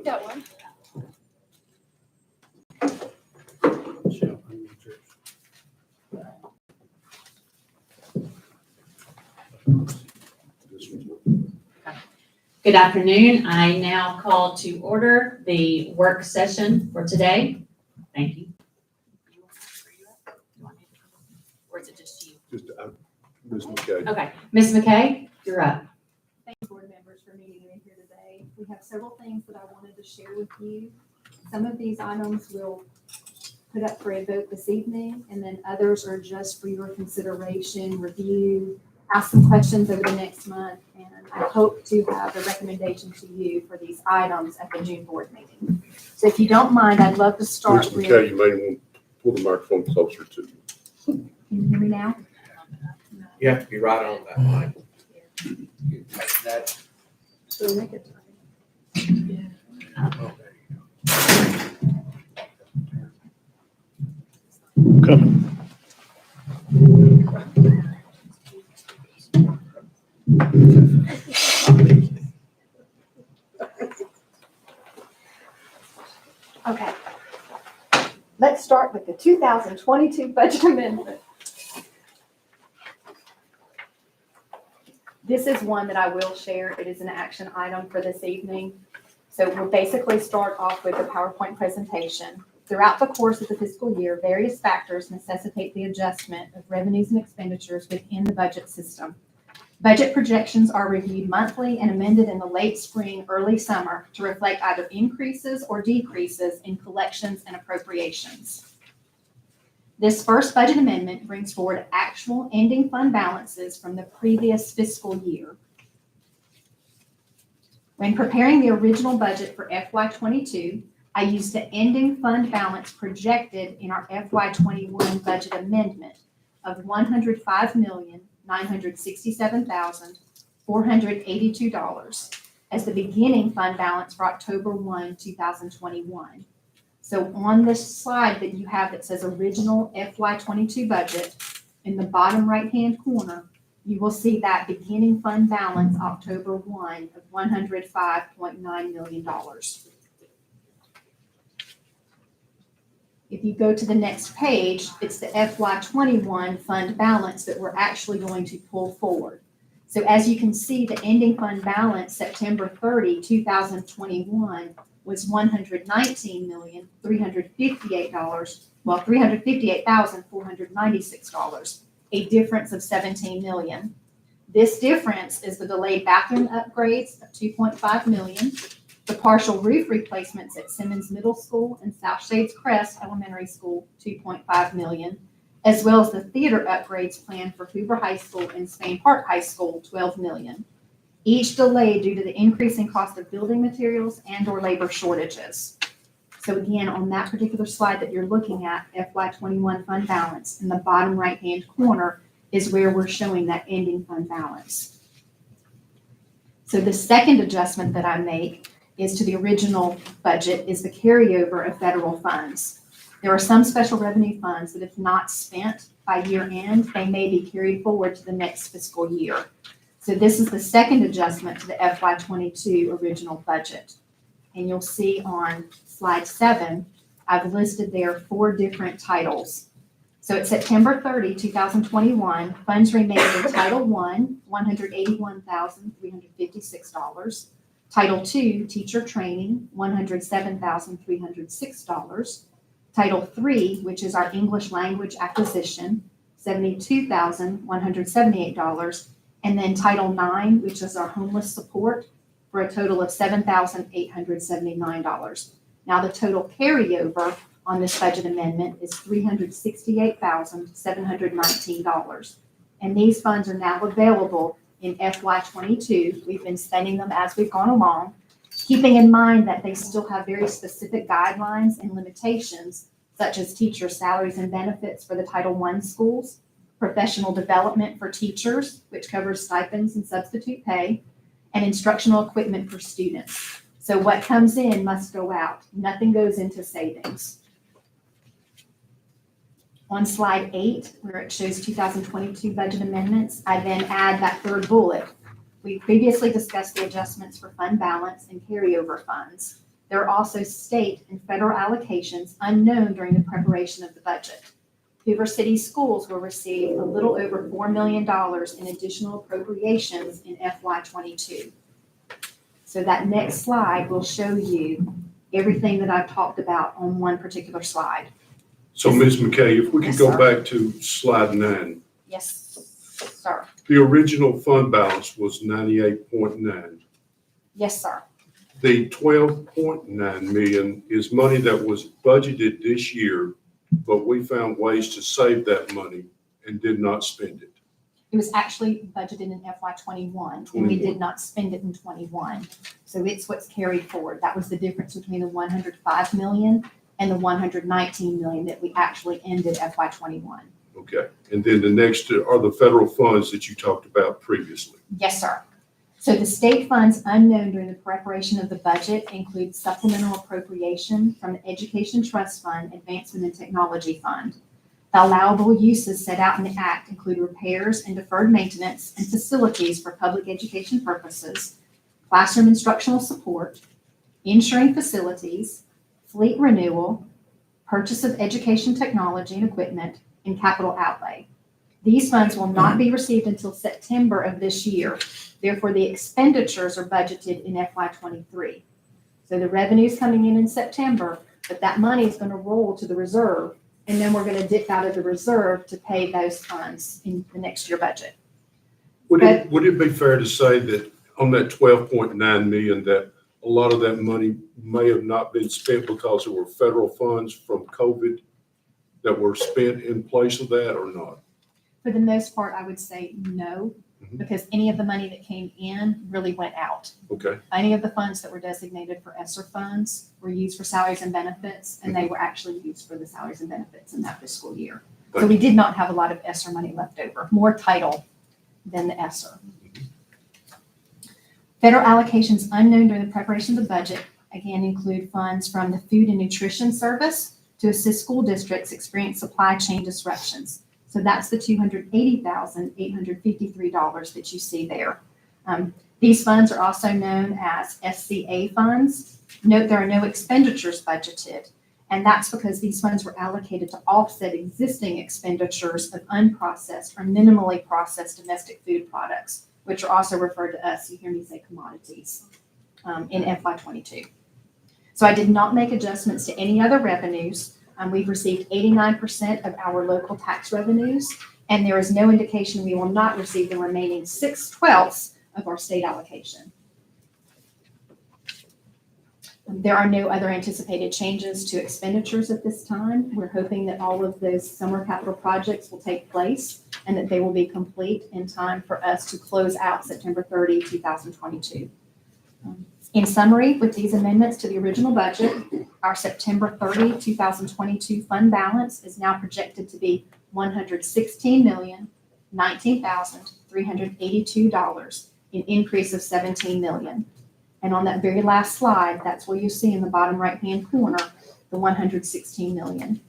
we've got one. Good afternoon. I now call to order the work session for today. Thank you. Or is it just you? Just Ms. McKay. Okay, Ms. McKay, you're up. Thank you, board members, for meeting me here today. We have several things that I wanted to share with you. Some of these items we'll put up for a vote this evening, and then others are just for your consideration, review, ask some questions over the next month, and I hope to have a recommendation to you for these items at the June board meeting. So if you don't mind, I'd love to start Ms. with. McKay, you may want to pull the microphone closer to you. Can you hear me now? You have to be right on that line. You touch that. So make it. Oh, there you go. Coming. Okay. Let's start with the 2022 budget amendment. This is one that I will share. It is an action item for this evening. So we'll basically start off with a PowerPoint presentation. Throughout the course of the fiscal year, various factors necessitate the adjustment of revenues and expenditures within the budget system. Budget projections are reviewed monthly and amended in the late spring, early summer to reflect either increases or decreases in collections and appropriations. This first budget amendment brings forward actual ending fund balances from the previous fiscal year. When preparing the original budget for FY22, I used the ending fund balance projected in our FY21 budget amendment of $105,967,482 as the beginning fund balance for October 1, 2021. So on this slide that you have that says original FY22 budget, in the bottom right-hand corner, you will see that beginning fund balance October 1 of $105.9 million. If you go to the next page, it's the FY21 fund balance that we're actually going to pull forward. So as you can see, the ending fund balance September 30, 2021 was $358,496, a difference of $17 million. This difference is the delayed bathroom upgrades of $2.5 million, the partial roof replacements at Simmons Middle School and South Shades Crest Elementary School, $2.5 million, as well as the theater upgrades planned for Hoover High School and Spain Park High School, $12 million. Each delayed due to the increase in cost of building materials and/or labor shortages. So again, on that particular slide that you're looking at, FY21 fund balance, in the bottom right-hand corner is where we're showing that ending fund balance. So the second adjustment that I make is to the original budget is the carryover of federal funds. There are some special revenue funds that if not spent by year end, they may be carried forward to the next fiscal year. So this is the second adjustment to the FY22 original budget. And you'll see on slide 7, I've listed there 4 different titles. So at September 30, 2021, funds remained in Title I, $181,356. Title II, Teacher Training, $107,306. Title III, which is our English Language Acquisition, $72,178. And then Title IX, which is our Homeless Support, for a total of $7,879. Now the total carryover on this budget amendment is $368,719. And these funds are now available in FY22. We've been spending them as we've gone along, keeping in mind that they still have very specific guidelines and limitations, such as teacher salaries and benefits for the Title I schools, professional development for teachers, which covers stipends and substitute pay, and instructional equipment for students. So what comes in must go out. Nothing goes into savings. On slide 8, where it shows 2022 budget amendments, I then add that third bullet. We previously discussed the adjustments for fund balance and carryover funds. There are also state and federal allocations unknown during the preparation of the budget. Hoover City Schools will receive a little over $4 million in additional appropriations in FY22. So that next slide will show you everything that I've talked about on one particular slide. So Ms. McKay, if we could Yes, go sir. back to slide 9, Yes, sir. the original fund balance was 98.9. Yes, sir. The 12.9 million is money that was budgeted this year, but we found ways to save that money and did not spend it. It was actually budgeted in FY21, and we did not spend it in 21. So it's what's carried forward. That was the difference between the 105 million and the 119 million that we actually ended FY21. Okay, and then the next are the federal funds that you talked about previously. Yes, sir. So the state funds unknown during the preparation of the budget include supplemental appropriation from the Education Trust Fund, Advancement and Technology Fund. The allowable uses set out in the Act include repairs and deferred maintenance and facilities for public education purposes, classroom instructional support, insuring facilities, fleet renewal, purchase of education technology and equipment, and capital outlay. These funds will not be received until September of this year. Therefore, the expenditures are budgeted in FY23. So the revenue's coming in September, but that money is going to roll to the reserve, and then we're going to dip out of the reserve to pay those funds in the next year budget. Would it be fair to say that on that 12.9 million, that a lot of that money may have not been spent because there were federal funds from COVID that were spent in place of that, or not? For the most part, I would say no, because any of the money that came in really went out. Okay, Any of the funds that were designated for ESSER funds were used for salaries and benefits, and they were actually used for the salaries and benefits in that fiscal year. So we did not have a lot of ESSER money left over, more title than the ESSER. Federal allocations unknown during the preparation of the budget, again, include funds from the Food and Nutrition Service to assist school districts experience supply chain disruptions. So that's the $280,853 that you see there. These funds are also known as SCA funds. Note there are no expenditures budgeted, and that's because these funds were allocated to offset existing expenditures of unprocessed or minimally processed domestic food products, which are also referred to us, you hear me say commodities, in FY22. So I did not make adjustments to any other revenues. We've received 89% of our local tax revenues, and there is no indication we will not receive the remaining 6/12 of our state allocation. There are no other anticipated changes to expenditures at this time. We're hoping that all of those summer capital projects will take place and that they will be complete in time for us to close out September 30, 2022. In summary, with these amendments to the original budget, our September 30, 2022 fund balance is now projected to be $116,019,382, an increase of $17 million. And on that very last slide, that's where you see in the bottom right-hand corner, the $116 million.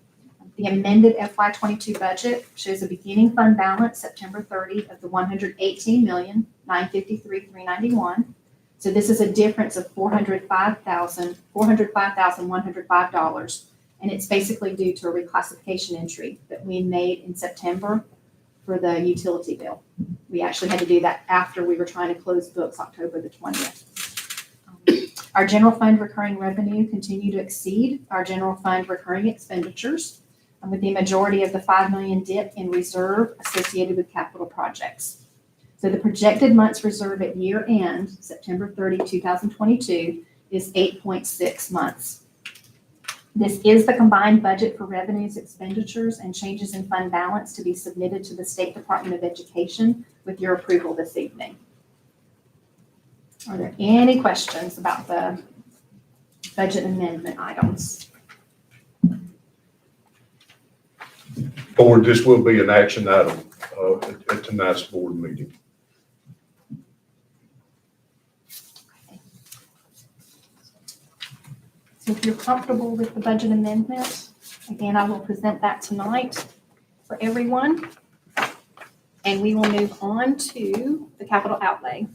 The amended FY22 budget shows a beginning fund balance September 30 of the $118,953,391. So this is a difference of $405,105, and it's basically due to a reclassification entry that we made in September for the utility bill. We actually had to do that after we were trying to close books October the 20th. Our general fund recurring revenue continue to exceed our general fund recurring expenditures, with the majority of the $5 million dip in reserve associated with capital projects. So the projected months reserve at year end, September 30, 2022, is 8.6 months. This is the combined budget for revenues, expenditures, and changes in fund balance to be submitted to the State Department of Education with your approval this evening. Are there any questions about the budget amendment items? Board, this will be an action item at tonight's board meeting. So if you're comfortable with the budget amendment, again, I will present that tonight for everyone. And we will move on to the capital outlay.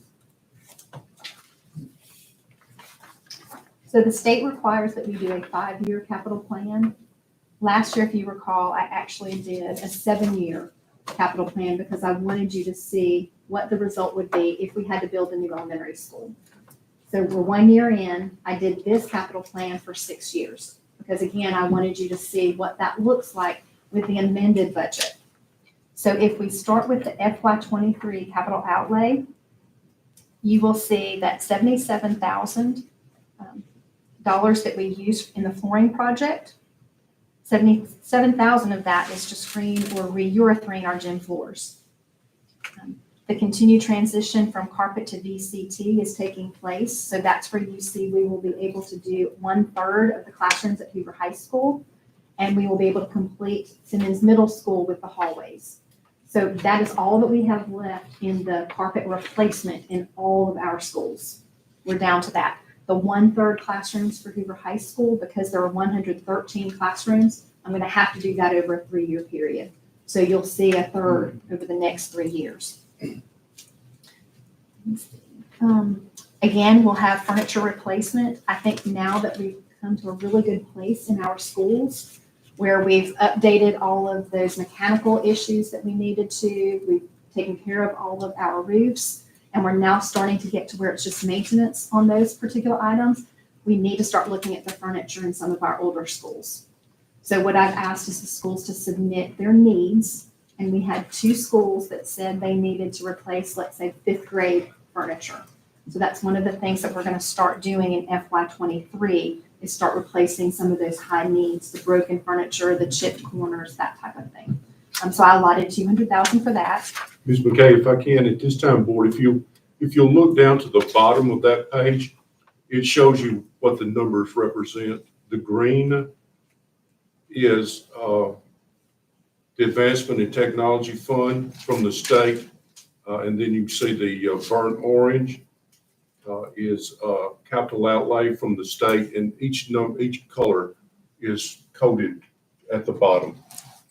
So the state requires that we do a 5-year capital plan. Last year, if you recall, I actually did a 7-year capital plan because I wanted you to see what the result would be if we had to build a new elementary school. So we're 1 year in, I did this capital plan for 6 years. Because again, I wanted you to see what that looks like with the amended budget. So if we start with the FY23 capital outlay, you will see that $77,000 that we used in the flooring project. 77,000 of that is to screen or re-urethane our gym floors. The continued transition from carpet to VCT is taking place. So that's where you see we will be able to do 1/3 of the classrooms at Hoover High School, and we will be able to complete Simmons Middle School with the hallways. So that is all that we have left in the carpet replacement in all of our schools. We're down to that. The 1/3 classrooms for Hoover High School, because there are 113 classrooms, I'm going to have to do that over a 3-year period. So you'll see 1/3 over the next 3 years. Again, we'll have furniture replacement. I think now that we've come to a really good place in our schools where we've updated all of those mechanical issues that we needed to, we've taken care of all of our roofs, and we're now starting to get to where it's just maintenance on those particular items. We need to start looking at the furniture in some of our older schools. So what I've asked is the schools to submit their needs. And we had 2 schools that said they needed to replace, let's say, 5th grade furniture. So that's one of the things that we're going to start doing in FY23 is start replacing some of those high needs, the broken furniture, the chipped corners, that type of thing. So I allotted $200,000 for that. Ms. McKay, if I can, at this time, board, if you'll look down to the bottom of that page, it shows you what the numbers represent. The green is the Advancement in Technology Fund from the state, and then you see the burnt orange is Capital Outlay from the state, and each color is coded at the bottom.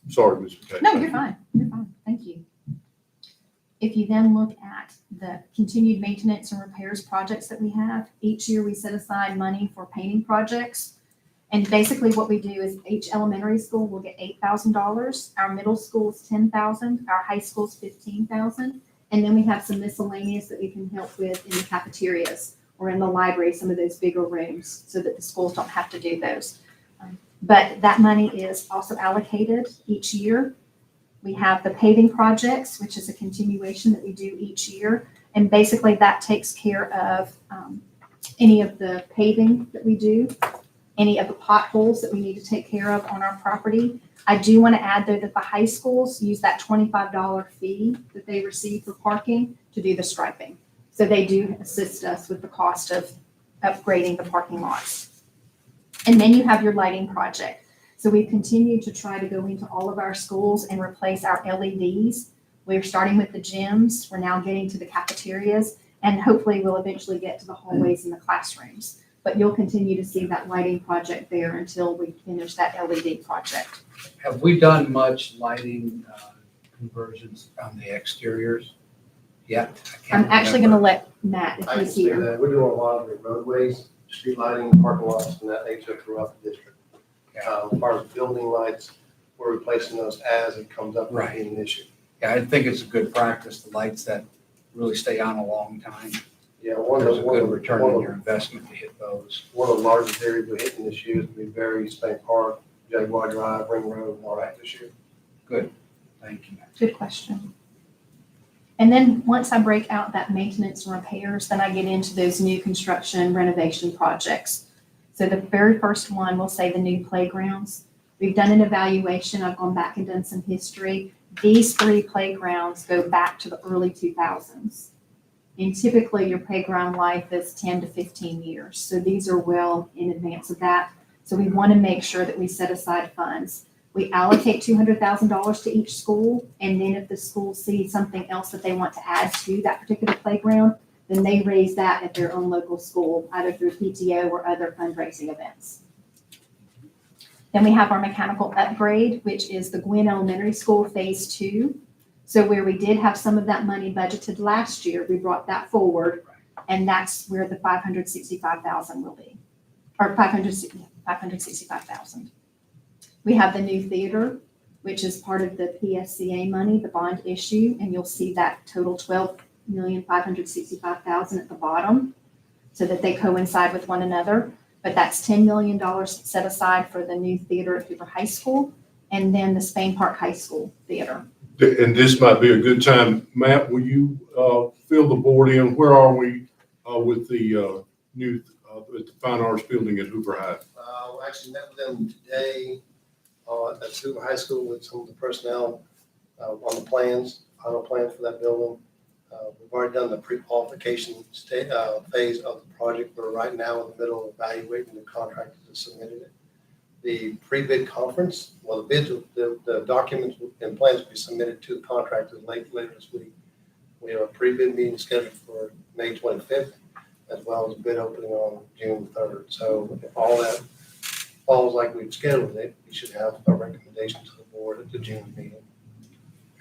Sorry, Ms. McKay. No, you're fine. You're fine. Thank you. If you then look at the continued maintenance and repairs projects that we have, each year we set aside money for painting projects. And basically what we do is each elementary school will get $8,000. Our middle school is $10,000. Our high school is $15,000. And then we have some miscellaneous that we can help with in the cafeterias or in the library, some of those bigger rooms, so that the schools don't have to do those. But that money is also allocated each year. We have the paving projects, which is a continuation that we do each year. And basically that takes care of any of the paving that we do, any of the potholes that we need to take care of on our property. I do want to add, though, that the high schools use that $25 fee that they receive for parking to do the striping. So they do assist us with the cost of upgrading the parking lots. And then you have your lighting project. So we've continued to try to go into all of our schools and replace our LEDs. We're starting with the gyms. We're now getting to the cafeterias, and hopefully we'll eventually get to the hallways and the classrooms. But you'll continue to see that lighting project there until we finish that LED project. Have we done much lighting conversions on the exteriors yet? I'm actually going to let Matt, if I can he's say here. that we're doing a lot of the roadways, street lighting, parking lots, and that nature throughout the district. As far as building lights, we're replacing those as it comes up with being an issue. Yeah, I think it's a good practice, the lights that really stay on a long time. Yeah, There's a good return on your investment to hit those. One of the largest areas we're hitting this year is going to be Berry, Spank Park, Jaguar Drive, Ring Road, and all that this year. Good, thank you. Good question. And then once I break out that maintenance and repairs, then I get into those new construction renovation projects. So the very first one, we'll say the new playgrounds. We've done an evaluation. I've gone back and done some history. These 3 playgrounds go back to the early 2000s. And typically your playground life is 10 to 15 years. So these are well in advance of that. So we want to make sure that we set aside funds. We allocate $200,000 to each school. And then if the school sees something else that they want to add to that particular playground, then they raise that at their own local school, either through PTO or other fundraising events. Then we have our mechanical upgrade, which is the Gwynn Elementary School Phase 2. So where we did have some of that money budgeted last year, we brought that forward, and that's where the $565,000 will be. or 565,000. We have the new theater, which is part of the PSCA money, the bond issue, and you'll see that total 12,565,000 at the bottom, so that they coincide with one another. But that's $10 million set aside for the new theater at Hoover High School, and then the Spain Park High School theater. And this might be a good time. Matt, will you fill the board in? Where are we with the new at the Fine Arts Building at Hoover High? We actually met with them today at Hoover High School with some of the personnel on the final plans for that building. We've already done the pre-qualification phase of the project. We're right now in the middle of evaluating the contractors that submitted it. The pre-bid conference, well, the documents and plans will be submitted to the contractors later this week. We have a pre-bid meeting scheduled for May 25th, as well as a bid opening on June 3rd. So if all that falls like we've scheduled it, we should have a recommendation to the board at the June meeting.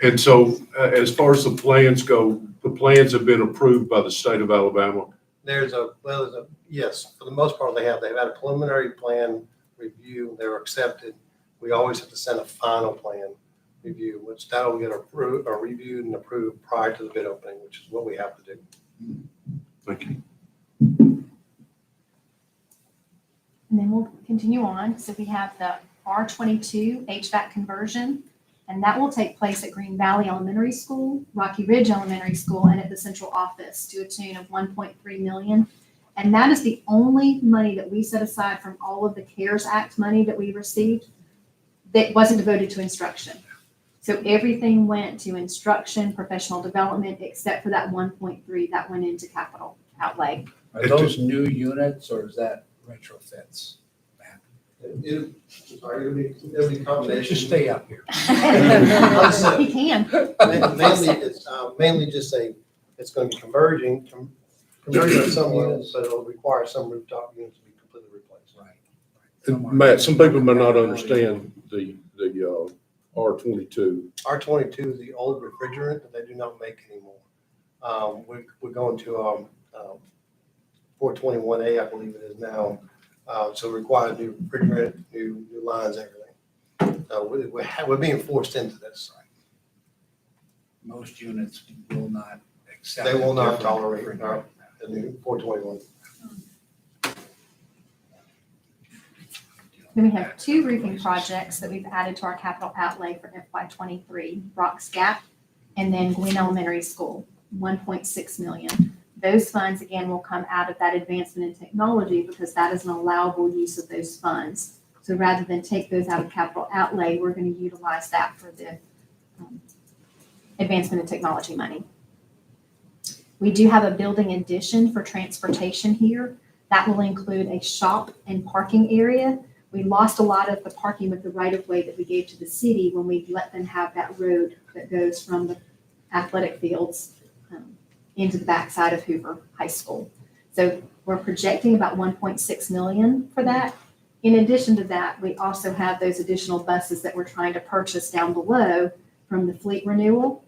And so as far as the plans go, the plans have been approved by the state of Alabama. Yes, for the most part, they have had a preliminary plan review. They were accepted. We always have to send a final plan review, which that will get approved or reviewed and approved prior to the bid opening, which is what we have to do. Thank you. And then we'll continue on. So we have the R22 HVAC conversion, and that will take place at Green Valley Elementary School, Rocky Ridge Elementary School, and at the central office to a tune of $1.3 million. And that is the only money that we set aside from all of the CARES Act money that we received that wasn't devoted to instruction. So everything went to instruction, professional development, except for that 1.3 that went into capital outlay. Are those new units or is that retrofits? It'll be a combination. Just stay up here. He can. Mainly just it's going to be converting of some units, but it'll require some rooftop units to be completely replaced. Right. And Matt, some people may not understand the R22. R22 is the old refrigerant that they do not make anymore. We're going to 421A, I believe it is now. So it requires new refrigerant, new lines, everything. We're being forced into this. Most units will not accept. They will not different tolerate refrigerant. the new 421. Then we have two roofing projects that we've added to our capital outlay for FY23, Brock's Gap and then Gwen Elementary School, 1.6 million. Those funds, again, will come out of that advancement in technology because that is an allowable use of those funds. So rather than take those out of capital outlay, we're going to utilize that for the advancement in technology money. We do have a building addition for transportation here. That will include a shop and parking area. We lost a lot of the parking with the right-of-way that we gave to the city when we let them have that road that goes from the athletic fields into the backside of Hoover High School. So we're projecting about 1.6 million for that. In addition to that, we also have those additional buses that we're trying to purchase down below from the fleet renewal,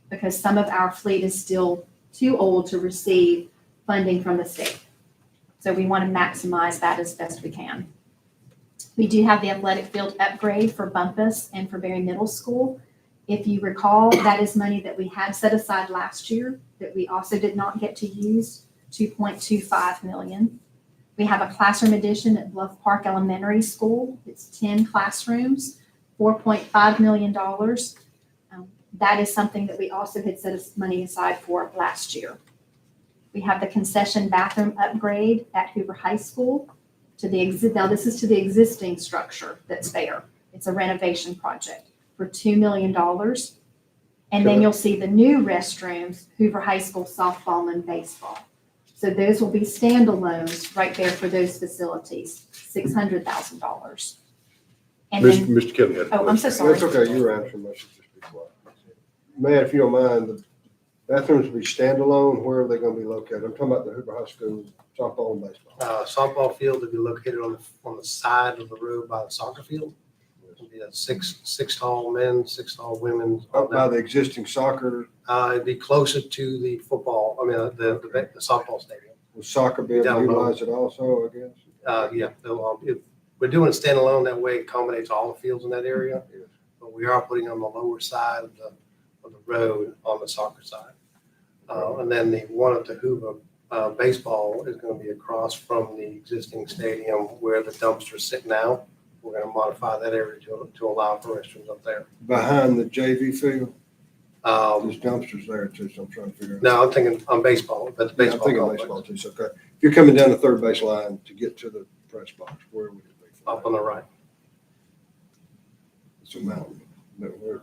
because some of our fleet is still too old to receive funding from the state. So we want to maximize that as best we can. We do have the athletic field upgrade for Bumpus and for Berry Middle School. If you recall, that is money that we had set aside last year that we also did not get to use, 2.25 million. We have a classroom addition at Bluff Park Elementary School. It's 10 classrooms, $4.5 million. That is something that we also had set money aside for last year. We have the concession bathroom upgrade at Hoover High School now this is to the existing structure that's there. It's a renovation project for $2 million. And then you'll see the new restrooms, Hoover High School softball and baseball. So those will be standalones right there for those facilities, $600,000. And then, Mr. Kelly had a oh, I'm so sorry. That's okay, you were answering my, just be quiet. Matt, if you don't mind, the bathrooms will be standalone, where are they gonna be located? I'm talking about the Hoover High School softball and baseball. Softball field will be located on the side of the road by the soccer field. It'll be a six tall men, 6 tall women. Up by the existing soccer, It'd be closer to the football, the softball stadium. will soccer be able Down to low. utilize it also, I guess? Yeah, if we're doing it standalone, that way it accommodates all the fields in that area. But we are putting on the lower side of the road on the soccer side. And then the one at the Hvac baseball is going to be across from the existing stadium where the dumpsters sit now. We're going to modify that area to allow for restrooms up there. Behind the JV field, Um, there's dumpsters there too, so I'm trying to figure out. No, I'm thinking on baseball, but the Yeah, I'm baseball thinking complex, baseball too, so, okay. If you're coming down the third base line to get to the press box, where would it be? up on the right. It's a mountain. But where?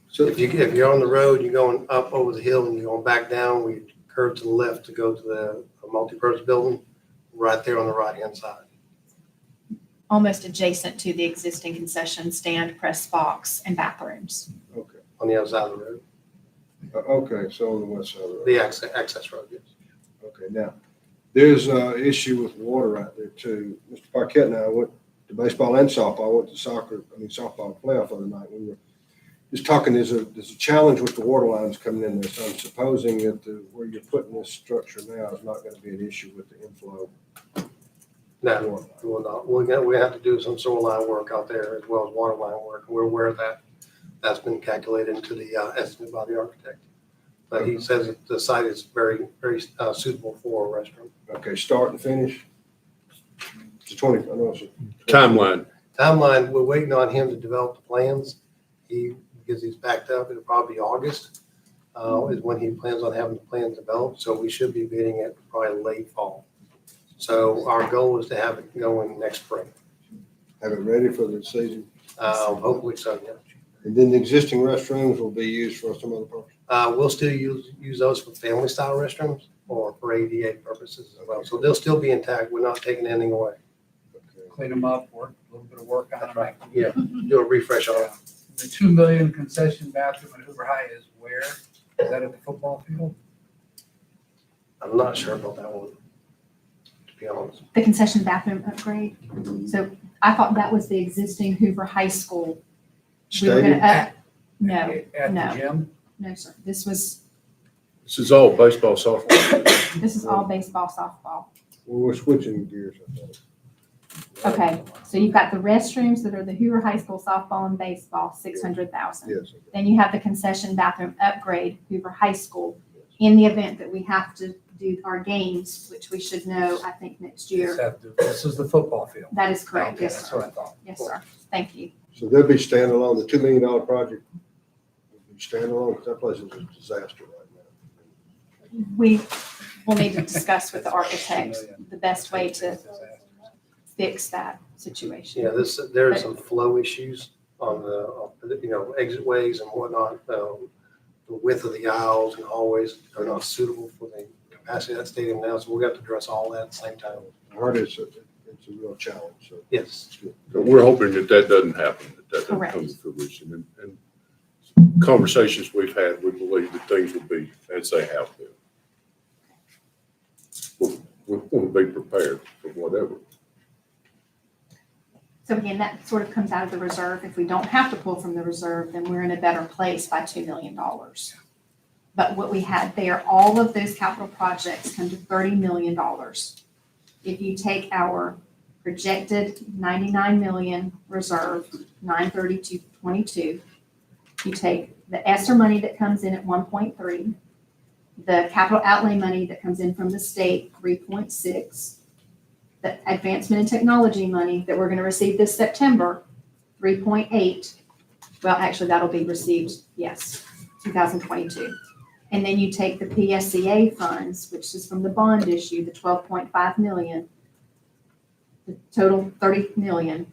So, If you're on the road, you're going up over the hill and you're going back down, we curve to the left to go to the multipurpose building, right there on the right-hand side. Almost adjacent to the existing concession stand, press box, and bathrooms. okay, On the other side of the road, okay, so on the west side of the road. the access road, yes. Okay, now, there's an issue with water right there too. Mr. Paquette and I went to baseball and softball, I went to softball playoff the other night. We were just talking, there's a challenge with the water lines coming in there. So I'm supposing that where you're putting this structure now is not going to be an issue with the inflow. No, Water line. we will not. We have to do some sewer line work out there as well as water line work. We're aware of that. That's been calculated into the estimate by the architect. But he says that the site is very, very suitable for a restroom. Okay, start and finish? It's 20, I know it's a. Timeline. Timeline, we're waiting on him to develop the plans. Because he's backed up, it'll probably be August, is when he plans on having the plans developed. So we should be bidding it probably late fall. So our goal is to have it going next spring. Have it ready for the season? Hopefully so, yeah. And then the existing restrooms will be used for some other purpose? We'll still use those for family style restrooms or for ADA purposes as well. So they'll still be intact. We're not taking anything away. Okay. Clean them up, a little bit of work on That's them. right. Yeah, do a refresh on it. The 2 million concession bathroom at Hoover High is where? Is that at the football field? I'm not sure about that one, to be honest. The concession bathroom upgrade. So I thought that was the existing Hoover High School. We were Stadium? gonna no, At no. the gym? no, sir. This was, This is all baseball, softball. this is all baseball, softball. Well, we're switching gears, I think. Okay, so you've got the restrooms that are the Hoover High School softball and baseball, 600,000. Yes. Then you have the concession bathroom upgrade, Hoover High School, in the event that we have to do our games, which we should know, I think, next year. This is the football field. That is correct, Okay, yes, that's sir. what I thought. Yes, sir. Thank you. So they'll be standalone, the $2 million project will be standalone, because that place is a disaster right now. We will need to discuss with the architect the best way to fix that situation. Yeah, there are some flow issues on the, exit ways and whatnot. The width of the aisles and hallways are not suitable for the capacity of that stadium now, so we're going to have to address all that at the same time. I heard it's a real challenge, so Yes. it's good. But we're hoping that doesn't happen, that doesn't Correct. come to fruition. And conversations we've had, we believe that things will be as they have been. We want to be prepared for whatever. So again, that sort of comes out of the reserve. If we don't have to pull from the reserve, then we're in a better place by $2 million. But what we had there, all of those capital projects come to $30 million. If you take our projected 99 million reserve, 932.22, you take the ESSER money that comes in at 1.3, the capital outlay money that comes in from the state, 3.6, the advancement in technology money that we're going to receive this September, 3.8. Well, actually, that'll be received, yes, 2022. And then you take the PSCA funds, which is from the bond issue, the 12.5 million, the total 30 million.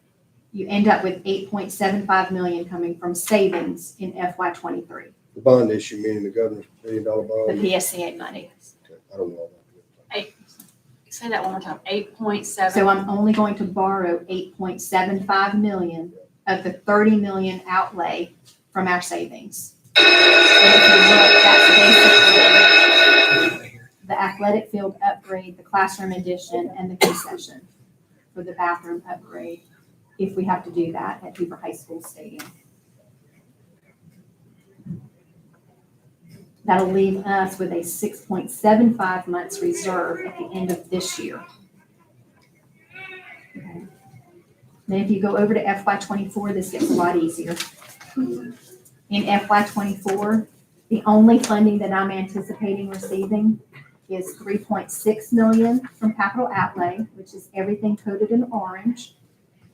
You end up with 8.75 million coming from savings in FY23, The bond issue, meaning the governor's $1 billion the bond. PSCA money. Okay, I don't know. Say that one more time, 8.7. So I'm only going to borrow 8.75 million of the 30 million outlay from our savings. And if you look, that's basically the athletic field upgrade, the classroom addition, and the concession for the bathroom upgrade, if we have to do that at Hoover High School Stadium. That'll leave us with a 6.75 months reserve at the end of this year. Then if you go over to FY24, this gets a lot easier. In FY24, the only funding that I'm anticipating receiving is 3.6 million from Capital Outlay, which is everything coded in orange.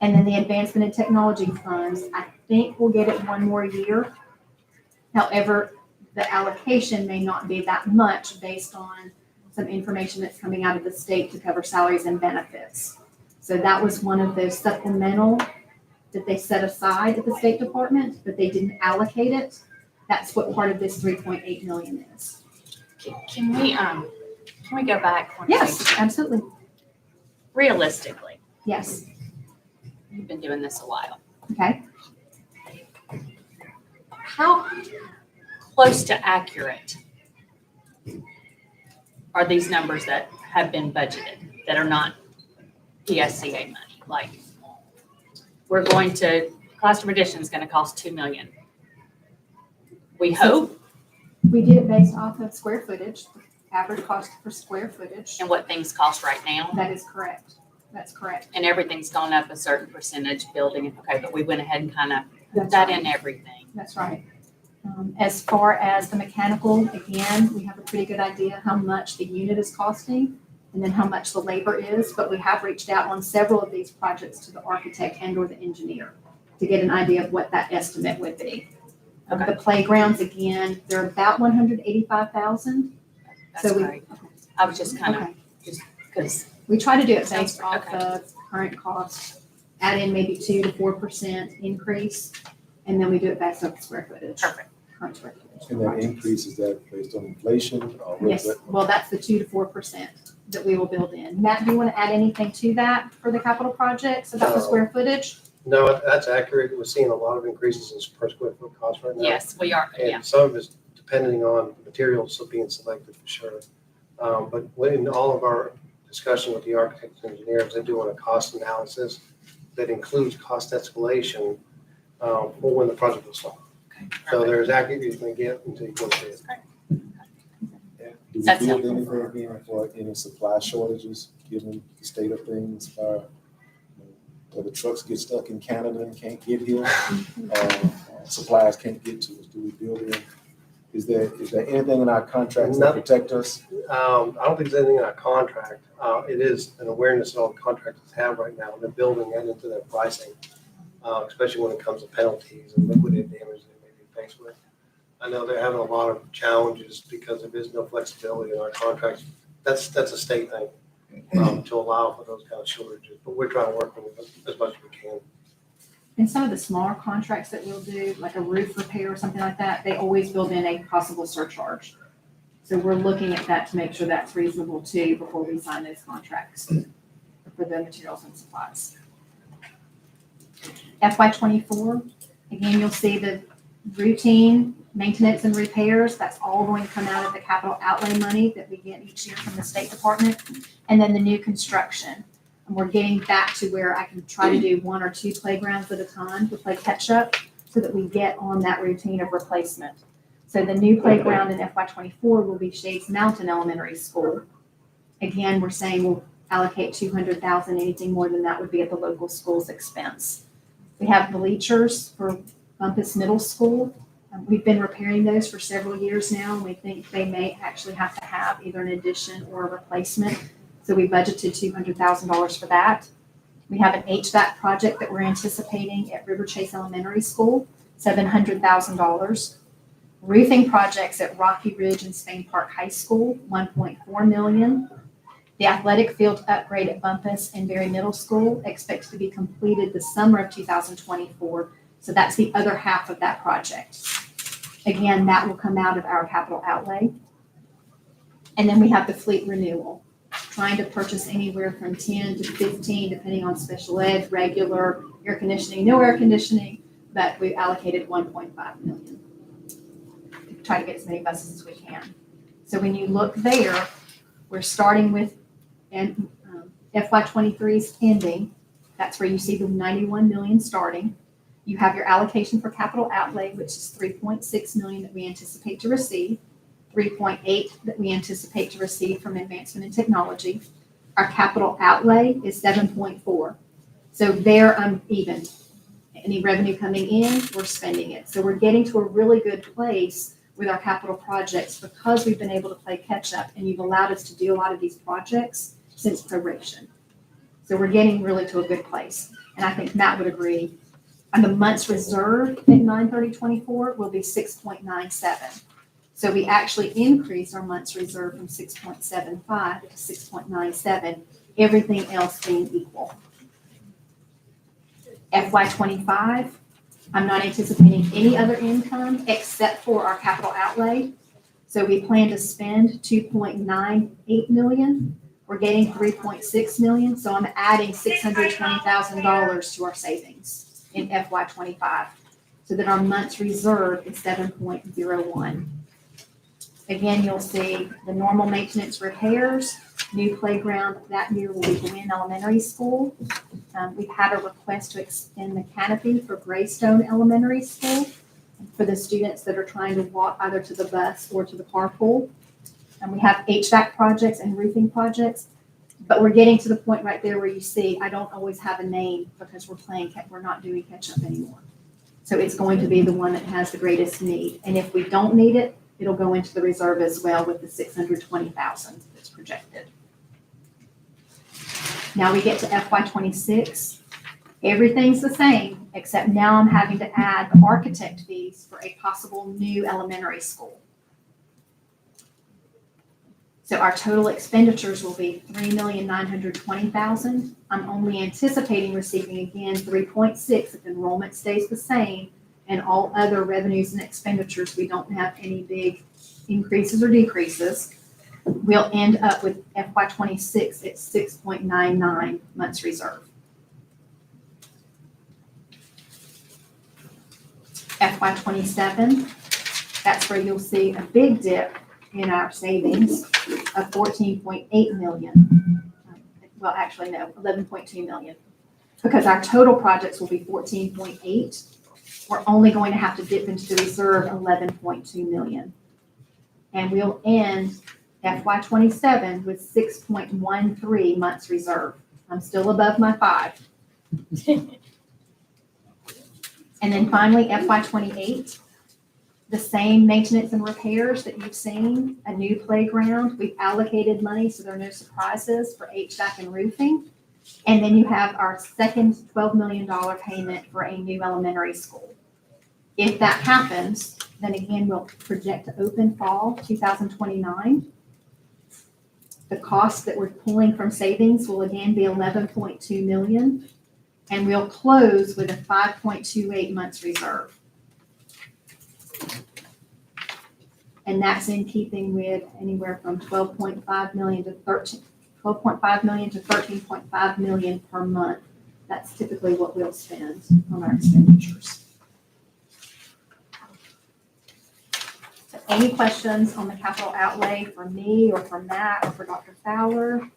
And then the Advancement in Technology funds, I think we'll get it one more year. However, the allocation may not be that much based on some information that's coming out of the state to cover salaries and benefits. So that was one of those supplemental that they set aside at the State Department, but they didn't allocate it. That's what part of this 3.8 million is. Can we go back one Yes, page? absolutely. Realistically, Yes. you've been doing this a while. Okay. How close to accurate are these numbers that have been budgeted, that are not PSCA money? Like, we're going to, classroom addition is gonna cost 2 million. We hope, We did it based off of square footage, average cost per square footage. and what things cost right now, That is correct. That's correct. and everything's gone up a certain percentage building, okay, but we went ahead and kind of put That's that right. in everything. That's right. As far as the mechanical, again, we have a pretty good idea how much the unit is costing and then how much the labor is, but we have reached out on several of these projects to the architect and or the engineer to get an idea of what that estimate would be. Okay. The playgrounds, again, they're about 185,000. That's So we, great. I was just kind of, okay. because, We try to do it Sounds based off okay. of current costs, add in maybe 2 to 4% increase, and then we do it based off the square footage. perfect. Current square footage. And that increase, is that based on inflation or what is Yes, that? well, that's the 2 to 4% that we will build in. Matt, do you want to add anything to that for the capital projects about the square footage? No, that's accurate. We're seeing a lot of increases in per square foot cost right now. Yes, we are, yeah. And some of it's depending on materials being selected for sure. But in all of our discussion with the architects and engineers, they're doing a cost analysis that includes cost escalation for when the project will start. Okay, So perfect. they're as accurate as you can get until you go see it. Do we That's build helpful. anything in for any supply shortages, given the state of things, where the trucks get stuck in Canada and can't get here, supplies can't get to us? Do we build in? Is there anything in our contracts that Nothing. protect us? I don't think there's anything in our contract. It is an awareness that all the contractors have right now. They're building that into their pricing, especially when it comes to penalties and liquidated damage they may be faced with. I know they're having a lot of challenges because there is no flexibility in our contracts. That's a state thing, to allow for those kind of shortages, but we're trying to work with them as much as we can. And some of the smaller contracts that we'll do, like a roof repair or something like that, they always build in a possible surcharge. So we're looking at that to make sure that's reasonable too before we sign those contracts for the materials and supplies. FY24, again, you'll see the routine maintenance and repairs. That's all going to come out of the capital outlay money that we get each year from the State Department. And then the new construction. And we're getting back to where I can try to do 1 or 2 playgrounds at a time to play catch up so that we get on that routine of replacement. So the new playground in FY24 will be Shades Mountain Elementary School. Again, we're saying we'll allocate 200,000. Anything more than that would be at the local school's expense. We have bleachers for Bumpus Middle School. We've been repairing those for several years now, and we think they may actually have to have either an addition or a replacement. So we budgeted $200,000 for that. We have an HVAC project that we're anticipating at River Chase Elementary School, $700,000. Roofing projects at Rocky Ridge and Spain Park High School, $1.4 million. The athletic field upgrade at Bumpus and Berry Middle School expected to be completed the summer of 2024. So that's the other half of that project. Again, that will come out of our capital outlay. And then we have the fleet renewal, trying to purchase anywhere from 10 to 15, depending on special ed, regular, air conditioning, no air conditioning, but we allocated 1.5 million. To try to get as many buses as we can. So when you look there, we're starting with and FY23's ending. That's where you see the 91 million starting. You have your allocation for capital outlay, which is 3.6 million that we anticipate to receive, 3.8 that we anticipate to receive from advancement in technology. Our capital outlay is 7.4. So they're uneven. Any revenue coming in, we're spending it. So we're getting to a really good place with our capital projects because we've been able to play catch up and you've allowed us to do a lot of these projects since proration. So we're getting really to a good place. And I think Matt would agree. And the months reserved at 9/30/24 will be 6.97. So we actually increased our months reserved from 6.75 to 6.97, everything else being equal. FY25, I'm not anticipating any other income except for our capital outlay. So we plan to spend 2.98 million. We're getting 3.6 million, so I'm adding $620,000 to our savings in FY25, so that our months reserved is 7.01. Again, you'll see the normal maintenance repairs, new playground that year will be Gwen Elementary School. We've had a request to extend the canopy for Greystone Elementary School for the students that are trying to walk either to the bus or to the carpool. And we have HVAC projects and roofing projects, but we're getting to the point right there where you see, I don't always have a name because we're not doing catch up anymore. So it's going to be the one that has the greatest need. And if we don't need it, it'll go into the reserve as well with the 620,000 that's projected. Now we get to FY26. Everything's the same, except now I'm having to add the architect fees for a possible new elementary school. So our total expenditures will be $3,920,000. I'm only anticipating receiving again 3.6 if enrollment stays the same, and all other revenues and expenditures, we don't have any big increases or decreases. We'll end up with FY26 at 6.99 months reserve. FY27, that's where you'll see a big dip in our savings of 14.8 million. Well, actually, no, 11.2 million. Because our total projects will be 14.8. We're only going to have to dip into the reserve 11.2 million. And we'll end FY27 with 6.13 months reserve. I'm still above my 5. And then finally, FY28, the same maintenance and repairs that you've seen, a new playground. We've allocated money so there are no surprises for HVAC and roofing. And then you have our second $12 million payment for a new elementary school. If that happens, then again, we'll project to open fall 2029. The cost that we're pulling from savings will again be 11.2 million, and we'll close with a 5.28 months reserve. And that's in keeping with anywhere from 12.5 million to 13.5 million per month. That's typically what we'll spend on our expenditures. So any questions on the capital outlay for me or for Matt or for Dr. Fowler?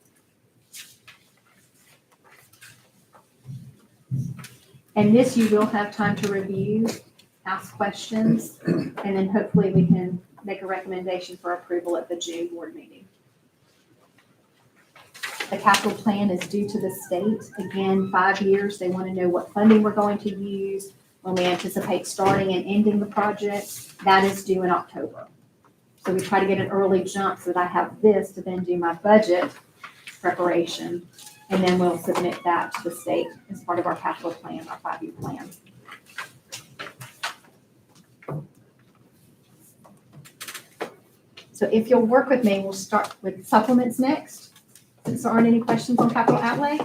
And this you will have time to review, ask questions, and then hopefully we can make a recommendation for approval at the June board meeting. The capital plan is due to the state. Again, 5 years. They want to know what funding we're going to use, when we anticipate starting and ending the project. That is due in October. So we try to get an early jump so that I have this to then do my budget preparation, and then we'll submit that to the state as part of our capital plan, our 5-year plan. So if you'll work with me, we'll start with supplements next, since there aren't any questions on capital outlay.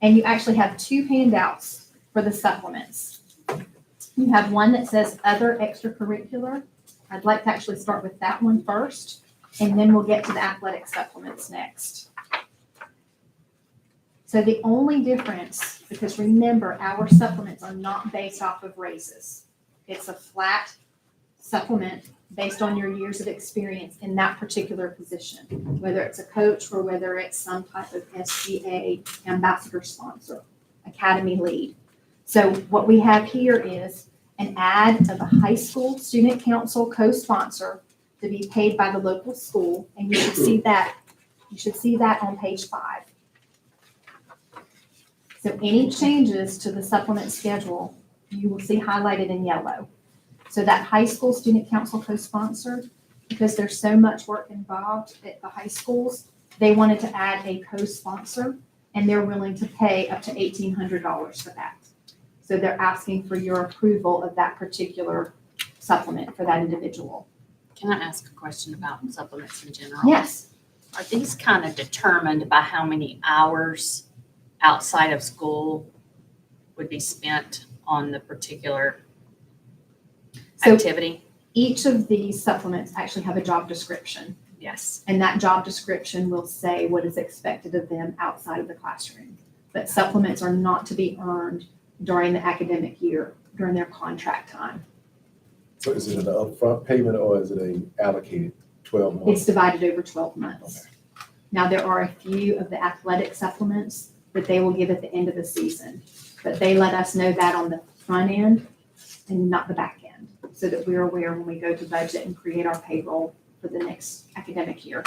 And you actually have 2 handouts for the supplements. You have one that says other extracurricular. I'd like to actually start with that one first, and then we'll get to the athletic supplements next. So the only difference, because remember, our supplements are not based off of raises. It's a flat supplement based on your years of experience in that particular position, whether it's a coach or whether it's some type of SGA ambassador sponsor, academy lead. So what we have here is an ad of a high school student council co-sponsor to be paid by the local school, and you should see that. You should see that on page 5. So any changes to the supplement schedule, you will see highlighted in yellow. So that high school student council co-sponsored, because there's so much work involved at the high schools, they wanted to add a co-sponsor, and they're willing to pay up to $1,800 for that. So they're asking for your approval of that particular supplement for that individual. Can I ask a question about supplements in general? Yes. Are these kind of determined by how many hours outside of school would be spent on the particular So activity? each of these supplements actually have a job description, Yes. and that job description will say what is expected of them outside of the classroom. But supplements are not to be earned during the academic year, during their contract time. So is it an upfront payment or is it a allocated 12 It's months? divided over 12 months. Now, there are a few of the athletic supplements that they will give at the end of the season, but they let us know that on the front end and not the back end, so that we're aware when we go to budget and create our payroll for the next academic year.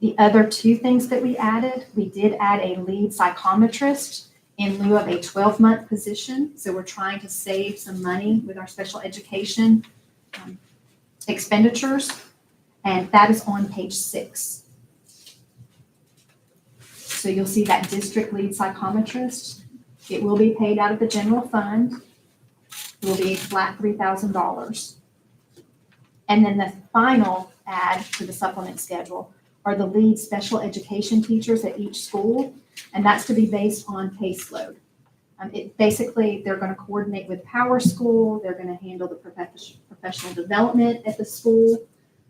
The other two things that we did add a lead psychometrist in lieu of a 12-month position. So we're trying to save some money with our special education expenditures, and that is on page 6. So you'll see that district lead psychometrist. It will be paid out of the general fund. It will be a flat $3,000. And then the final add to the supplement schedule are the lead special education teachers at each school, and that's to be based on caseload. Basically, they're going to coordinate with Power School. They're going to handle the professional development at the school.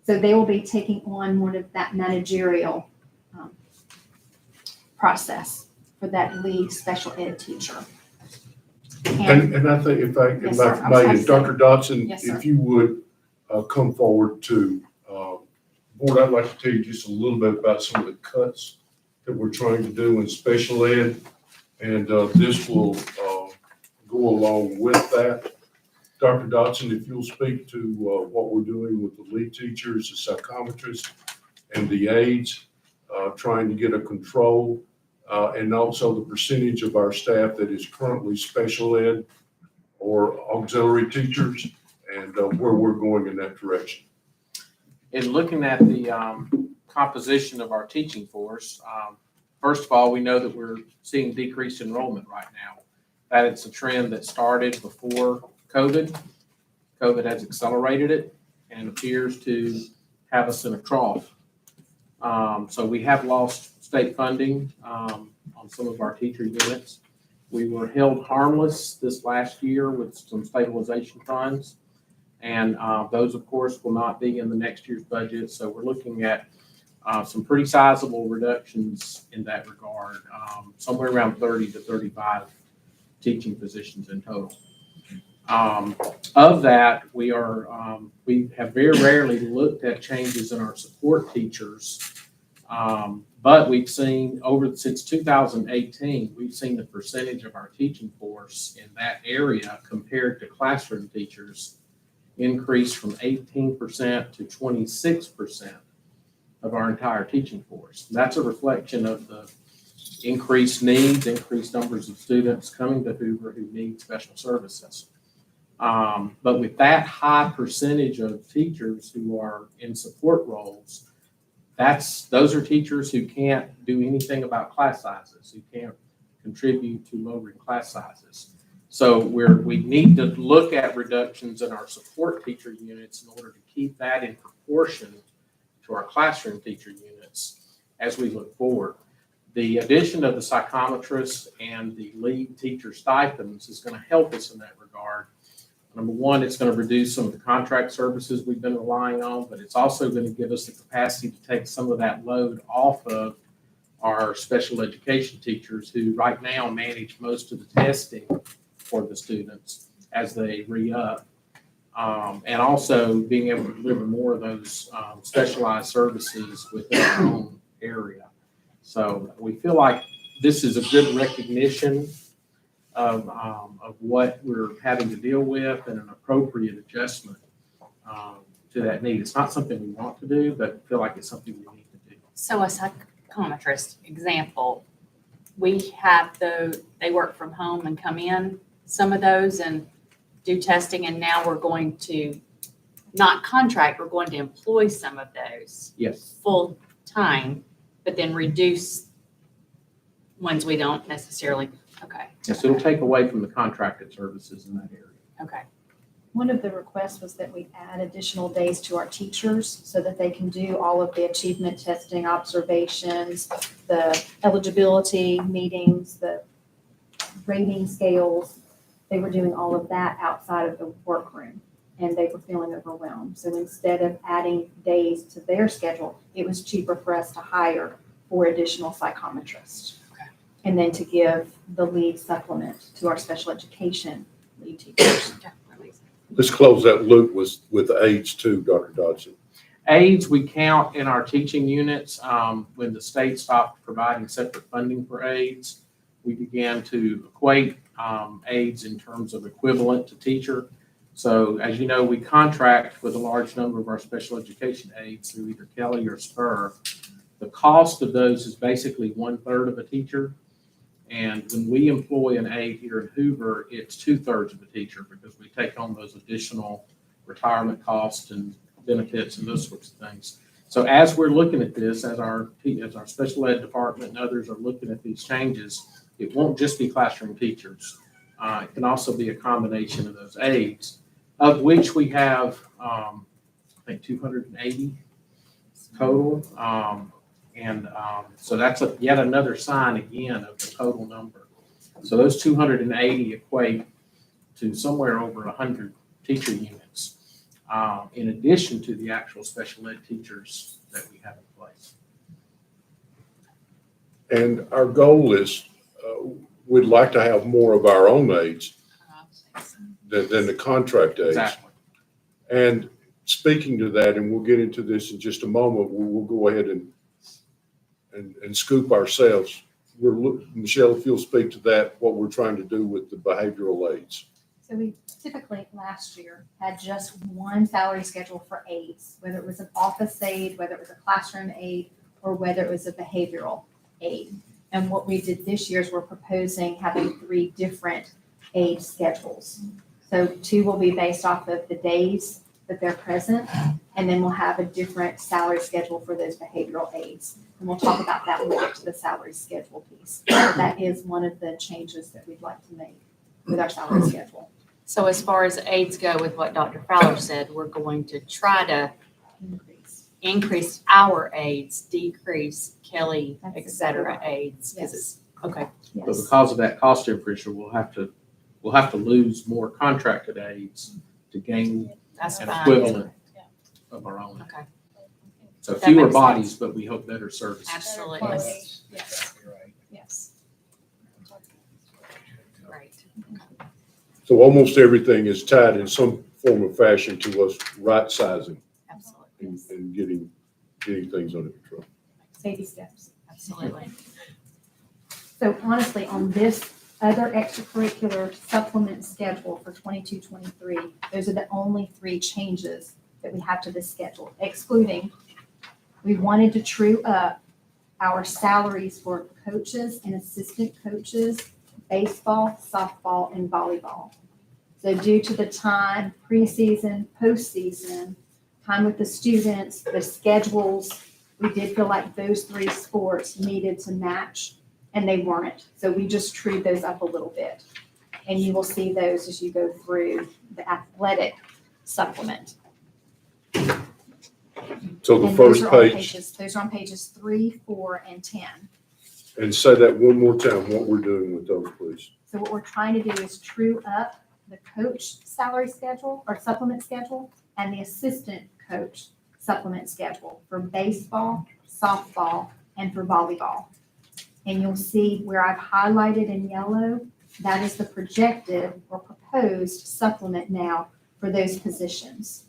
So they will be taking on more of that managerial process for that lead special ed teacher. And I think if I Yes, sir. may, I'm sorry. Dr. Dodson, Yes, sir. if you would come forward to, Board, I'd like to tell you just a little bit about some of the cuts that we're trying to do in special ed. And this will go along with that. Dr. Dodson, if you'll speak to what we're doing with the lead teachers, the psychometrists, and the aides, trying to get a control, and also the percentage of our staff that is currently special ed or auxiliary teachers, and where we're going in that direction. In looking at the composition of our teaching force, first of all, we know that we're seeing decreased enrollment right now. That it's a trend that started before COVID. COVID has accelerated it and appears to have us in a trough. So we have lost state funding on some of our teacher units. We were held harmless this last year with some stabilization funds. And those, of course, will not be in the next year's budget. So we're looking at some pretty sizable reductions in that regard, somewhere around 30 to 35 teaching positions in total. Of that, we have very rarely looked at changes in our support teachers, but we've seen since 2018, we've seen the percentage of our teaching force in that area compared to classroom teachers increase from 18% to 26% of our entire teaching force. That's a reflection of the increased needs, increased numbers of students coming to Hoover who need special services. But with that high percentage of teachers who are in support roles, those are teachers who can't do anything about class sizes, who can't contribute to lowering class sizes. So we need to look at reductions in our support teacher units in order to keep that in proportion to our classroom teacher units as we look forward. The addition of the psychometrists and the lead teacher stipends is going to help us in that regard. Number one, it's going to reduce some of the contract services we've been relying on, but it's also going to give us the capacity to take some of that load off of our special education teachers who right now manage most of the testing for the students as they re-up. And also being able to deliver more of those specialized services within our own area. So we feel like this is a good recognition of what we're having to deal with and an appropriate adjustment to that need. It's not something we want to do, but feel like it's something we need to do. So a psychometrist example, we have they work from home and come in, some of those, and do testing, and now we're going to not contract, we're going to employ some of those Yes. full time, but then reduce ones we don't necessarily, okay, Yes, it'll take away from the contracted services in that area. okay. One of the requests was that we add additional days to our teachers so that they can do all of the achievement testing, observations, the eligibility meetings, the rating scales. They were doing all of that outside of the workroom, and they were feeling overwhelmed. So instead of adding days to their schedule, it was cheaper for us to hire 4 additional psychometrists. Okay. And then to give the lead supplement to our special education lead teachers. Let's close that loop with aides too, Dr. Dodson. Aides, we count in our teaching units. When the state stopped providing separate funding for aides, we began to equate aides in terms of equivalent to teacher. So as you know, we contract with a large number of our special education aides through either Kelly or Spur. The cost of those is basically 1/3 of a teacher. And when we employ an aide here in Hoover, it's 2/3 of a teacher because we take on those additional retirement costs and benefits and those sorts of things. So as we're looking at this, as our special ed department and others are looking at these changes, it won't just be classroom teachers. It can also be a combination of those aides, of which we have, I think, 280 total. So that's yet another sign again of the total number. So those 280 equate to somewhere over 100 teacher units, in addition to the actual special ed teachers that we have in place. And our goal is, we'd like to have more of our own aides than the contract aides. Exactly. And speaking to that, and we'll get into this in just a moment, we'll go ahead and scoop ourselves. Michelle, if you'll speak to that, what we're trying to do with the behavioral aides. So we typically last year had just one salary schedule for aides, whether it was an office aide, whether it was a classroom aide, or whether it was a behavioral aide. And what we did this year is we're proposing having 3 different aide schedules. So 2 will be based off of the days that they're present, and then we'll have a different salary schedule for those behavioral aides. And we'll talk about that when we get to the salary schedule piece. But that is one of the changes that we'd like to make with our salary schedule. So as far as aides go, with what Dr. Fowler said, we're going to try to increase our aides, decrease Kelly, That's et cetera, exactly right. aides. 'Cause it's, okay, But Yes. because of that cost differential, we'll have to lose more contracted aides to gain that's an fine. equivalent of our own. Okay, So That fewer makes bodies, sense. but we hope better services. absolutely. Quality. Yes. Exactly right. Yes. Great. So almost everything is tied in some form or fashion to us right sizing Absolutely. and getting things under control. Baby steps. Absolutely. So honestly, on this other extracurricular supplement schedule for 22-23, those are the only 3 changes that we have to this schedule, excluding, we wanted to true up our salaries for coaches and assistant coaches, baseball, softball, and volleyball. So due to the time, preseason, postseason, time with the students, the schedules, we did feel like those 3 sports needed to match, and they weren't. So we just trued those up a little bit. And you will see those as you go through the athletic supplement. So the And first those are on page, those are on pages 3, 4, and 10. and say that one more time, what we're doing with those, please. So what we're trying to do is true up the coach salary schedule or supplement schedule and the assistant coach supplement schedule for baseball, softball, and for volleyball. And you'll see where I've highlighted in yellow, that is the projected or proposed supplement now for those positions.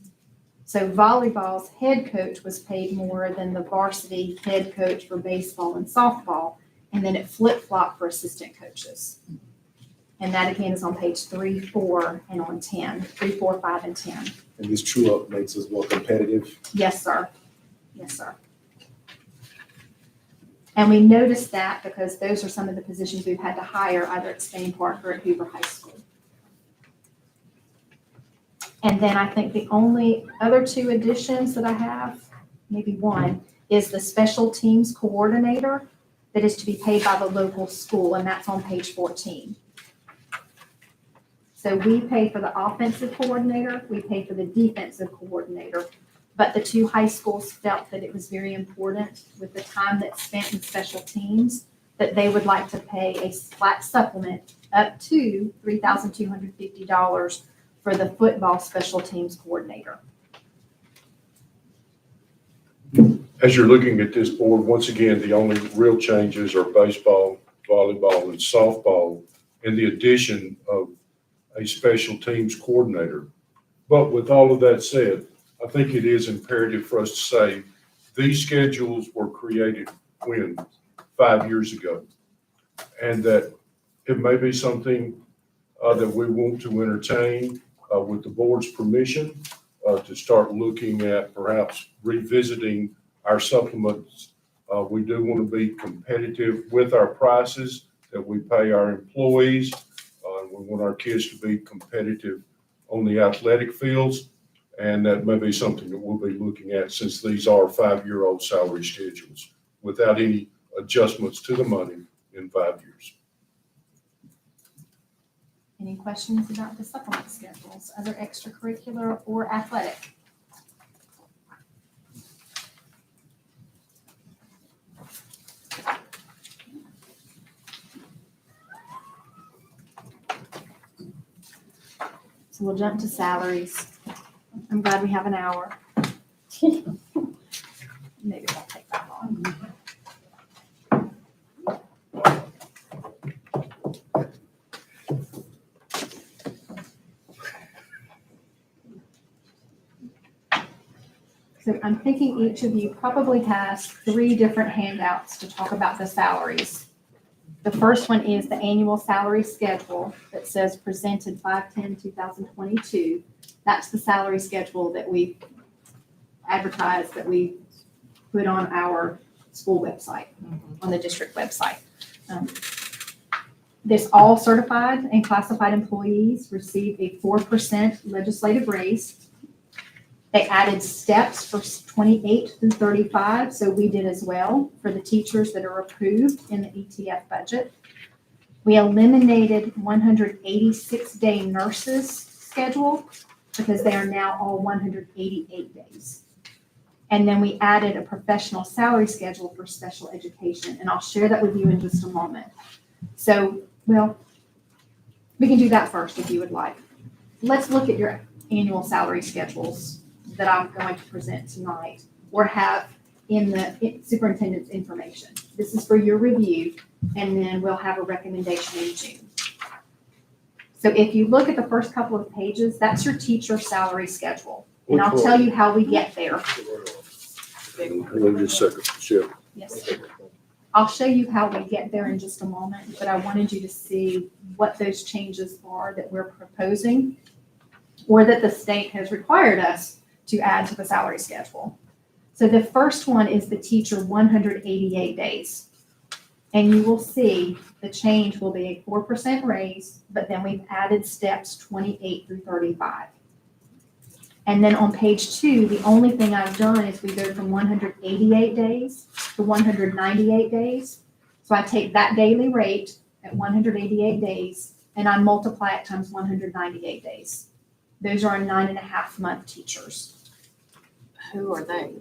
So volleyball's head coach was paid more than the varsity head coach for baseball and softball, and then it flip-flopped for assistant coaches. And that again is on page 3, 4, and on 10, 3, 4, 5, and 10. And this true up makes us more competitive. Yes, sir. Yes, sir. And we noticed that because those are some of the positions we've had to hire either at Spain Park or at Hoover High School. And then I think the only other two additions that I have, maybe one, is the special teams coordinator that is to be paid by the local school, and that's on page 14. So we pay for the offensive coordinator, we pay for the defensive coordinator, but the two high schools felt that it was very important with the time that's spent in special teams that they would like to pay a flat supplement up to $3,250 for the football special teams coordinator. As you're looking at this board, once again, the only real changes are baseball, volleyball, and softball, and the addition of a special teams coordinator. But with all of that said, I think it is imperative for us to say these schedules were created when? 5 years ago. And that it may be something that we want to entertain with the board's permission to start looking at perhaps revisiting our supplements. We do want to be competitive with our prices that we pay our employees. We want our kids to be competitive on the athletic fields. And that may be something that we'll be looking at since these are 5-year-old salary schedules without any adjustments to the money in 5 years. Any questions about the supplement schedules, other extracurricular or athletic? So we'll jump to salaries. I'm glad we have an hour. Maybe it won't take that long. So I'm thinking each of you probably has 3 different handouts to talk about the salaries. The first one is the annual salary schedule that says presented 5/10/2022. That's the salary schedule that we advertise, that we put on our school website, on the district website. This all certified and classified employees receive a 4% legislative raise. They added steps for 28 through 35, so we did as well for the teachers that are approved in the ETF budget. We eliminated 186-day nurses schedule because they are now all 188 days. And then we added a professional salary schedule for special education, and I'll share that with you in just a moment. So, well, we can do that first if you would like. Let's look at your annual salary schedules that I'm going to present tonight or have in the superintendent's information. This is for your review, and then we'll have a recommendation in June. So if you look at the first couple of pages, that's your teacher salary schedule. And I'll tell you how we get there. Hold on just a second, Michelle. Yes. I'll show you how we get there in just a moment, but I wanted you to see what those changes are that we're proposing or that the state has required us to add to the salary schedule. So the first one is the teacher 188 days. And you will see the change will be a 4% raise, but then we've added steps 28 through 35. And then on page 2, the only thing I've done is we go from 188 days to 198 days. So I take that daily rate at 188 days and I multiply it times 198 days. Those are our 9.5-month teachers. Who are they?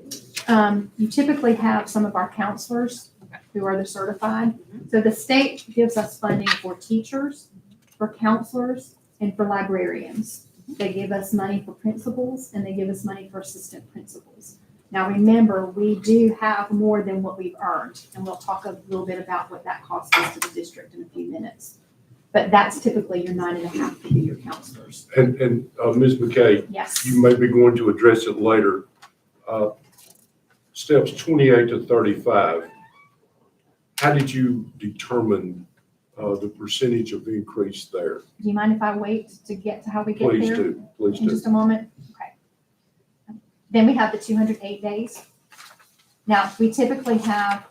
You typically have some of our counselors who are the certified. So the state gives us funding for teachers, for counselors, and for librarians. They give us money for principals and they give us money for assistant principals. Now remember, we do have more than what we've earned, and we'll talk a little bit about what that costs us to the district in a few minutes. But that's typically your 9.5 to be your counselors. And Ms. McKay, Yes. you may be going to address it later. Steps 28 to 35, how did you determine the percentage of increase there? Do you mind if I wait to get to how we get Please there? do, please In do. just a moment? Okay. Then we have the 208 days. Now, we typically have,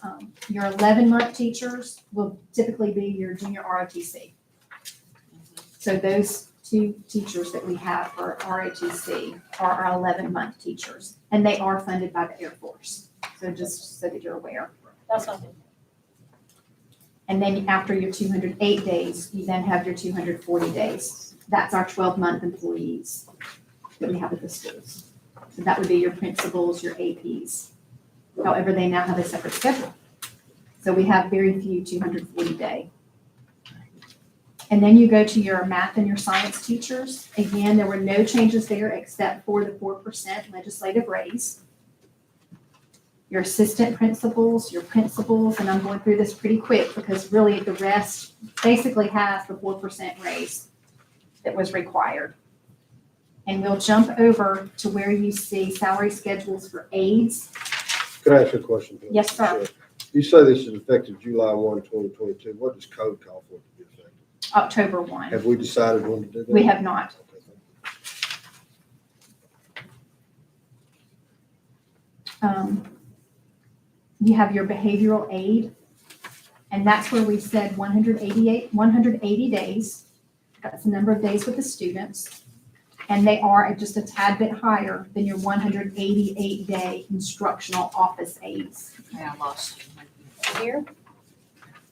your 11-month teachers will typically be your junior ROTC. So those two teachers that we have for ROTC are our 11-month teachers, and they are funded by the Air Force. So just so that you're aware. That's not good. And then after your 208 days, you then have your 240 days. That's our 12-month employees that we have at the schools. So that would be your principals, your APs. However, they now have a separate schedule. So we have very few 240-day. And then you go to your math and your science teachers. Again, there were no changes there except for the 4% legislative raise. Your assistant principals, your principals, and I'm going through this pretty quick because really the rest basically has the 4% raise that was required. And we'll jump over to where you see salary schedules for aides. Can I ask you a question? please? Yes, sir. You say this is effective July 1, 2022. What does code call for it to be effective? October 1. Have we decided when to do that? We have not. Okay, thank you. You have your behavioral aid, and that's where we said 180 days. That's the number of days with the students. And they are just a tad bit higher than your 188-day instructional office aides. Okay, I lost you. Here?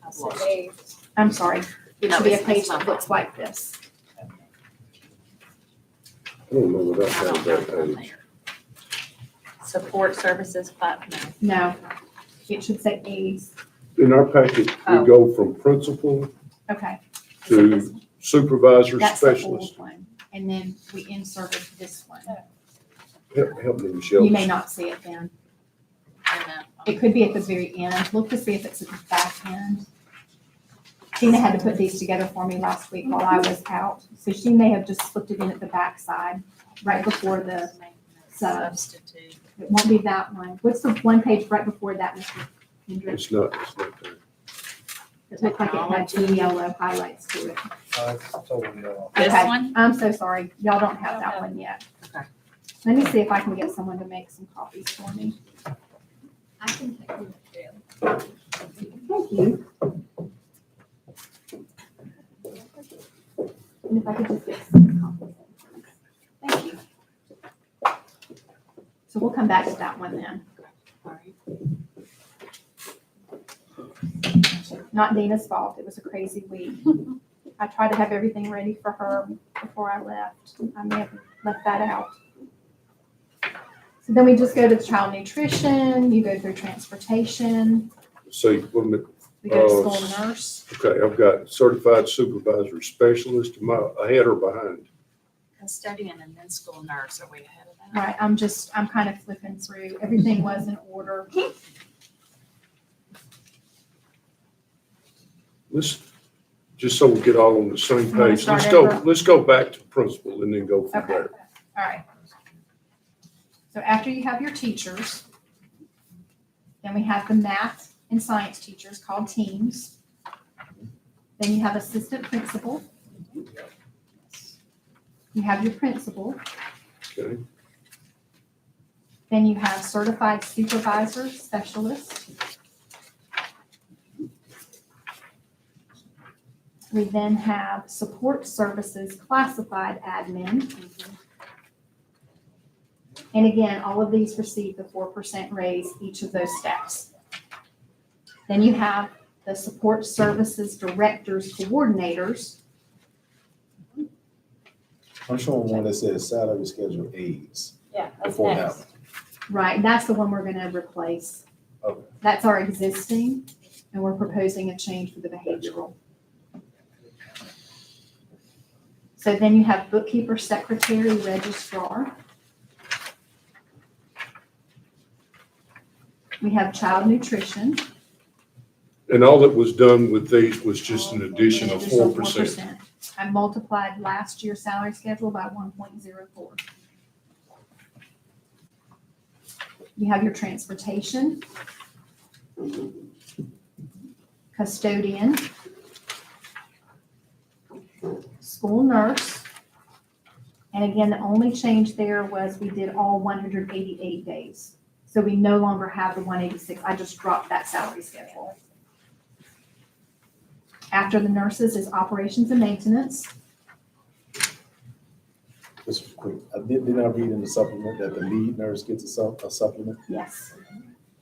I've lost Today, you. I'm sorry, it No, should be a it's page not. that looks like this. I don't know that I I don't have have that it on page. there. Support services, no. No, it should say aides. In our packet, we Oh. go from principal Okay, Is it this to one? supervisor that's the specialist. old one. And then we inserted this one. Help me, Michelle. You may not see it then. I know. It could be at the very end. Look to see if it's at the back end. Tina had to put these together for me last week while I was out. So she may have just slipped it in at the back side, right before the sub. Substitute. It won't be that one. What's the one page right before that, Mr. Hendricks? It's not there. It looked like it had two yellow highlights to it. It's totally off. This Okay. one? I'm so sorry. Y'all don't have that one yet. Okay. Let me see if I can get someone to make some copies for me. I can take them to jail. Thank you. And if I could just get some copies. Thank you. So we'll come back to that one then. All right. Not Dina's fault. It was a crazy week. I tried to have everything ready for her before I left. I may have left that out. So then we just go to child nutrition, you go through transportation, See, wait a minute. we go to school nurse. Okay, I've got certified supervisor specialist. Am I ahead or behind? Custodian and then school nurse, are we ahead of that? Right, I'm kind of flipping through. Everything was in order. Let's, just so we get all on the same You wanna page, let's start go, over? let's go back to principal and then go from Okay, there. all right. So after you have your teachers, then we have the math and science teachers called teams. Then you have assistant principal. You have your principal. Okay, Then you have certified supervisor specialist. We then have support services classified admin. And again, all of these receive the 4% raise each of those steps. Then you have the support services directors coordinators. I'm showing one that says salary schedule aids Yeah, that's before that next. one. Right, that's the one we're gonna replace. Okay. That's our existing, and we're proposing a change for the behavioral. So then you have bookkeeper, secretary, registrar. We have child nutrition. and all that was done with these was just an addition of Additional 4%. I multiplied last year's salary schedule by 1.04. You have your transportation, custodian, school nurse. And again, the only change there was we did all 188 days. So we no longer have the 186. I just dropped that salary schedule. After the nurses is operations and maintenance. Just quick, didn't I read in the supplement that the lead nurse gets a supplement? Yes.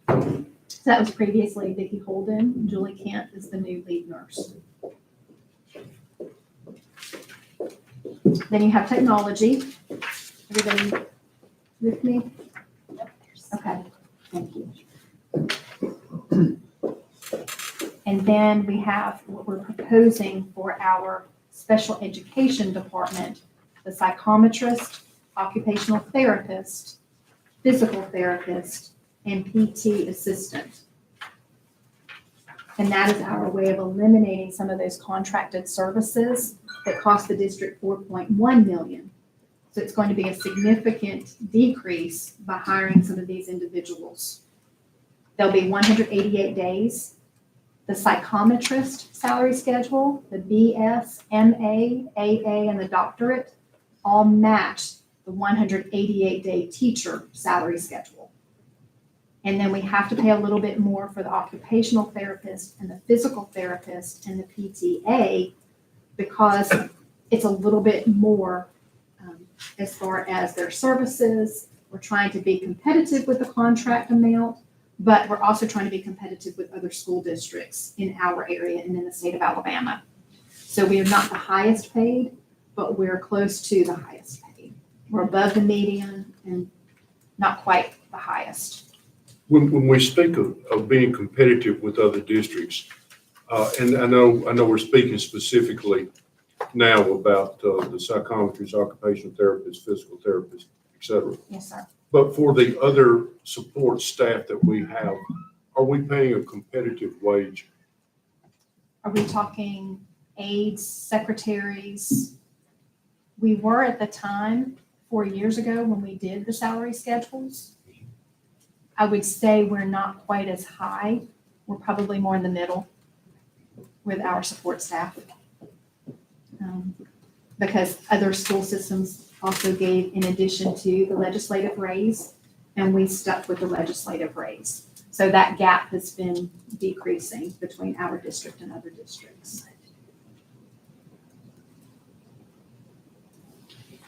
So that was previously Vicki Holden. Julie Kent is the new lead nurse. Then you have technology. Everybody with me? Okay, thank you. And then we have what we're proposing for our special education department, the psychometrist, occupational therapist, physical therapist, and PT assistant. And that is our way of eliminating some of those contracted services that cost the district $4.1 million. So it's going to be a significant decrease by hiring some of these individuals. There'll be 188 days. The psychometrist salary schedule, the BS, MA, AA, and the doctorate all match the 188-day teacher salary schedule. And then we have to pay a little bit more for the occupational therapist and the physical therapist and the PTA because it's a little bit more as far as their services. We're trying to be competitive with the contract amount, but we're also trying to be competitive with other school districts in our area and in the state of Alabama. So we are not the highest paid, but we're close to the highest paid. We're above the median and not quite the highest. When we speak of being competitive with other districts, and I know we're speaking specifically now about the psychometrists, occupational therapists, physical therapists, et cetera. Yes, sir. But for the other support staff that we have, are we paying a competitive wage? Are we talking aides, secretaries? We were at the time 4 years ago when we did the salary schedules. I would say we're not quite as high. We're probably more in the middle with our support staff. Because other school systems also gave in addition to the legislative raise, and we stuck with the legislative raise. So that gap has been decreasing between our district and other districts.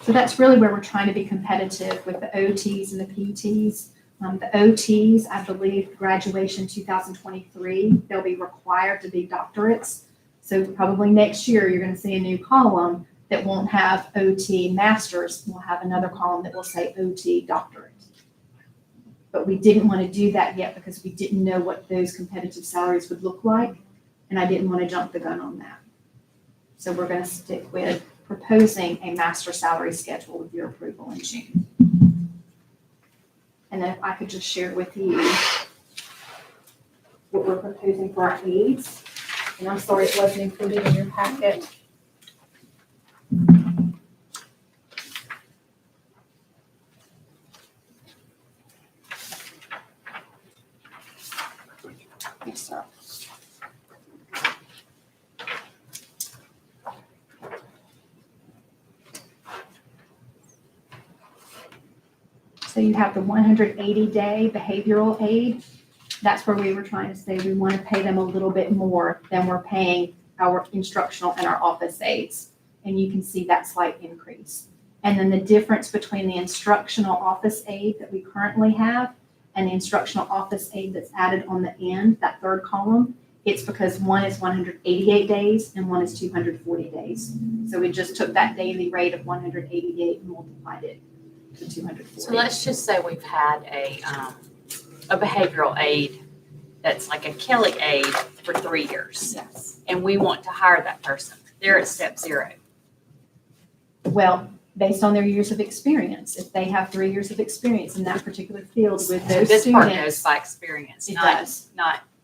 So that's really where we're trying to be competitive with the OTs and the PTs. The OTs, I believe, graduation 2023, they'll be required to be doctorates. So probably next year, you're going to see a new column that won't have OT masters. We'll have another column that will say OT doctorate. But we didn't want to do that yet because we didn't know what those competitive salaries would look like, and I didn't want to jump the gun on that. So we're going to stick with proposing a master salary schedule with your approval in June. And then if I could just share with you what we're proposing for our aides. And I'm sorry it wasn't included in your packet. Yes, sir. So you have the 180-day behavioral aid. That's where we were trying to say we want to pay them a little bit more than we're paying our instructional and our office aides. And you can see that slight increase. And then the difference between the instructional office aid that we currently have and the instructional office aid that's added on the end, that third column, it's because one is 188 days and one is 240 days. So we just took that daily rate of 188 and multiplied it to 240. So let's just say we've had a behavioral aid that's like a Kelly aid for 3 years, Yes. and we want to hire that person. They're at step 0. Well, based on their years of experience, if they have 3 years of experience in that particular field with So those this part goes students, by experience, it not does.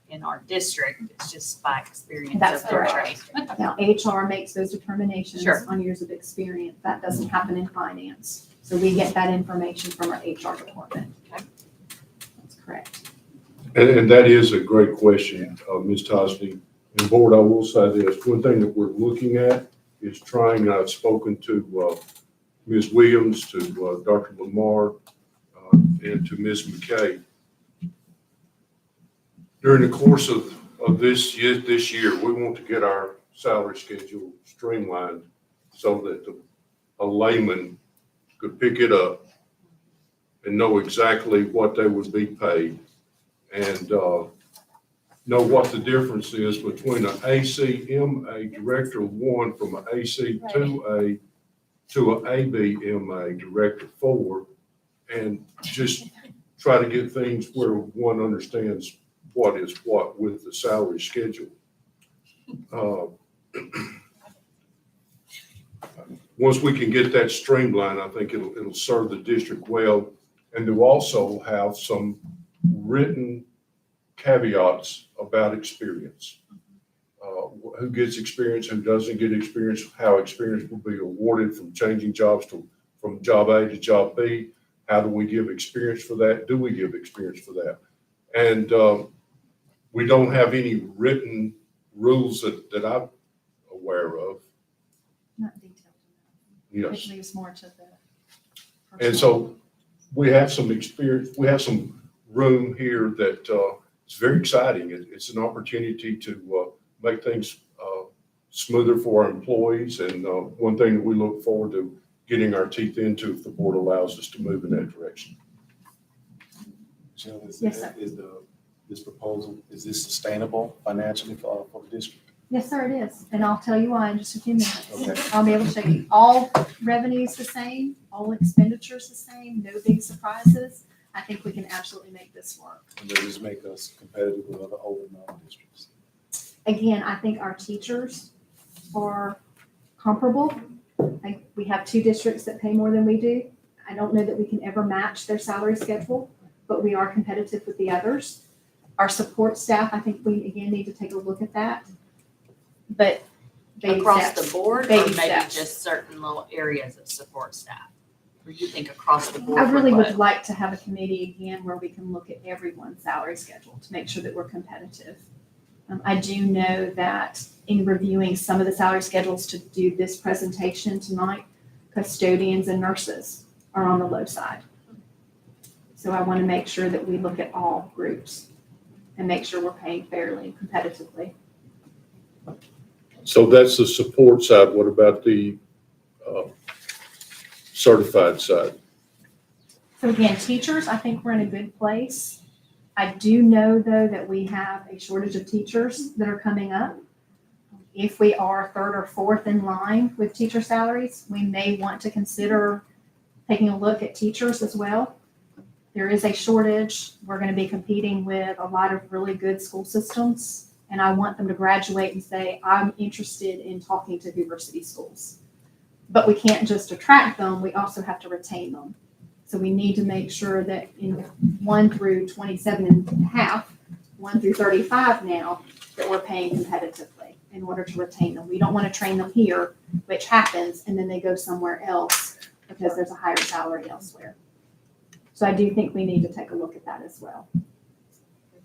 in our district. It's just by experience That's of their correct. trade. Now, HR makes those determinations Sure. on years of experience. That doesn't happen in finance. So we get that information from our HR department. Okay. That's correct. And that is a great question, Ms. Tosny. And board, I will say this, one thing that we're looking at is trying, I've spoken to Ms. Williams, to Dr. Lamar, and to Ms. McKay, During the course of this year, we want to get our salary schedule streamlined so that a layman could pick it up and know exactly what they would be paid and know what the difference is between an ACMA Director 1 from an AC2A to an ABMA Director 4, and just try to get things where one understands what is what with the salary schedule. Once we can get that streamlined, I think it'll serve the district well, and to also have some written caveats about experience. Who gets experience, who doesn't get experience, how experience will be awarded from changing jobs from job A to job B. How do we give experience for that? Do we give experience for that? And we don't have any written rules that I'm aware of. Not detailed. Yes. It leaves more to the. And so we have some experience, we have some room here that it's very exciting. It's an opportunity to make things smoother for our employees, and one thing that we look forward to getting our teeth into if the board allows us to move in that direction. Jill, Yes, sir. This proposal, is this sustainable financially for the district? Yes, sir, it is. And I'll tell you why in just a few minutes. Okay. I'll be able to show you all revenues the same, all expenditures the same, no big surprises. I think we can absolutely make this work. And does this make us competitive with other open districts? Again, I think our teachers are comparable. We have 2 districts that pay more than we do. I don't know that we can ever match their salary schedule, but we are competitive with the others. Our support staff, I think we again need to take a look at that. But baby Across steps. the board, or Baby maybe steps. just certain little areas of support staff? Or you think across the board? I really what? would like to have a committee again where we can look at everyone's salary schedule to make sure that we're competitive. I do know that in reviewing some of the salary schedules to do this presentation tonight, custodians and nurses are on the low side. So I want to make sure that we look at all groups and make sure we're paying fairly and competitively. So that's the support side. What about the certified side? So again, teachers, I think we're in a good place. I do know, though, that we have a shortage of teachers that are coming up. If we are 3rd or 4th in line with teacher salaries, we may want to consider taking a look at teachers as well. There is a shortage. We're going to be competing with a lot of really good school systems, and I want them to graduate and say, I'm interested in talking to Hoover City Schools. But we can't just attract them, we also have to retain them. So we need to make sure that in 1 through 27 and a half, 1 through 35 now, that we're paying competitively in order to retain them. We don't want to train them here, which happens, and then they go somewhere else because there's a higher salary elsewhere. So I do think we need to take a look at that as well.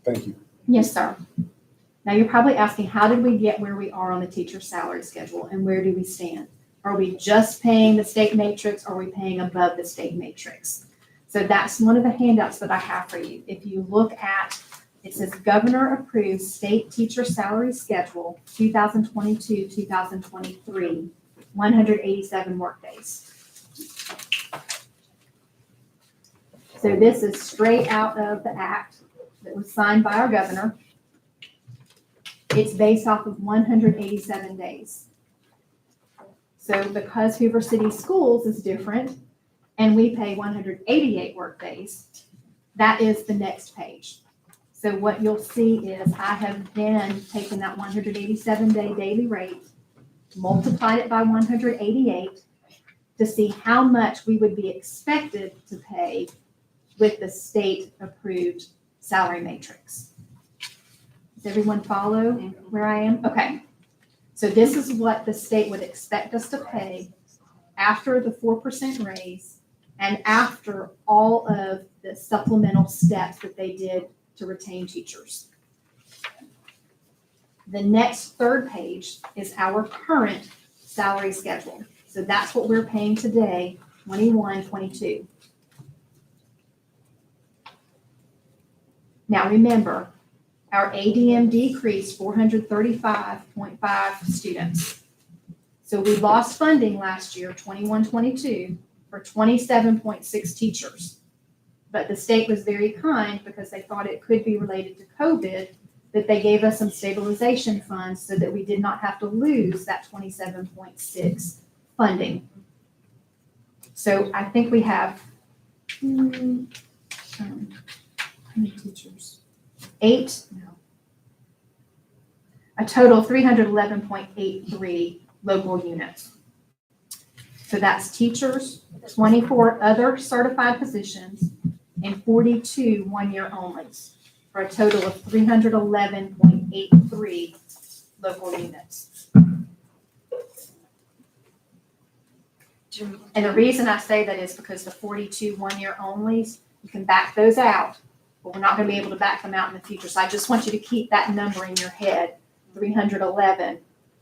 Thank you. Yes, sir. Now you're probably asking, how did we get where we are on the teacher salary schedule and where do we stand? Are we just paying the state matrix or are we paying above the state matrix? So that's one of the handouts that I have for you. If you look at, it says Governor approved state teacher salary schedule 2022-2023, 187 workdays. So this is straight out of the act that was signed by our governor. It's based off of 187 days. So because Hoover City Schools is different and we pay 188 work days, that is the next page. So what you'll see is I have then taken that 187-day daily rate, multiplied it by 188 to see how much we would be expected to pay with the state-approved salary matrix. Does everyone follow where I am? Okay. So this is what the state would expect us to pay after the 4% raise and after all of the supplemental steps that they did to retain teachers. The next 3rd page is our current salary schedule. So that's what we're paying today, 21-22. Now remember, Our ADM decreased 435.5 students. So we lost funding last year, 21-22, for 27.6 teachers. But the state was very kind because they thought it could be related to COVID, that they gave us some stabilization funds so that we did not have to lose that 27.6 funding. So I think we have, how many teachers? A total of 311.83 local units. So that's teachers, 24 other certified positions, and 42 one-year onlys, for a total of 311.83 local units. And the reason I say that is because the 42 one-year onlys, you can back those out, but we're not going to be able to back them out in the future. So I just want you to keep that number in your head, 311,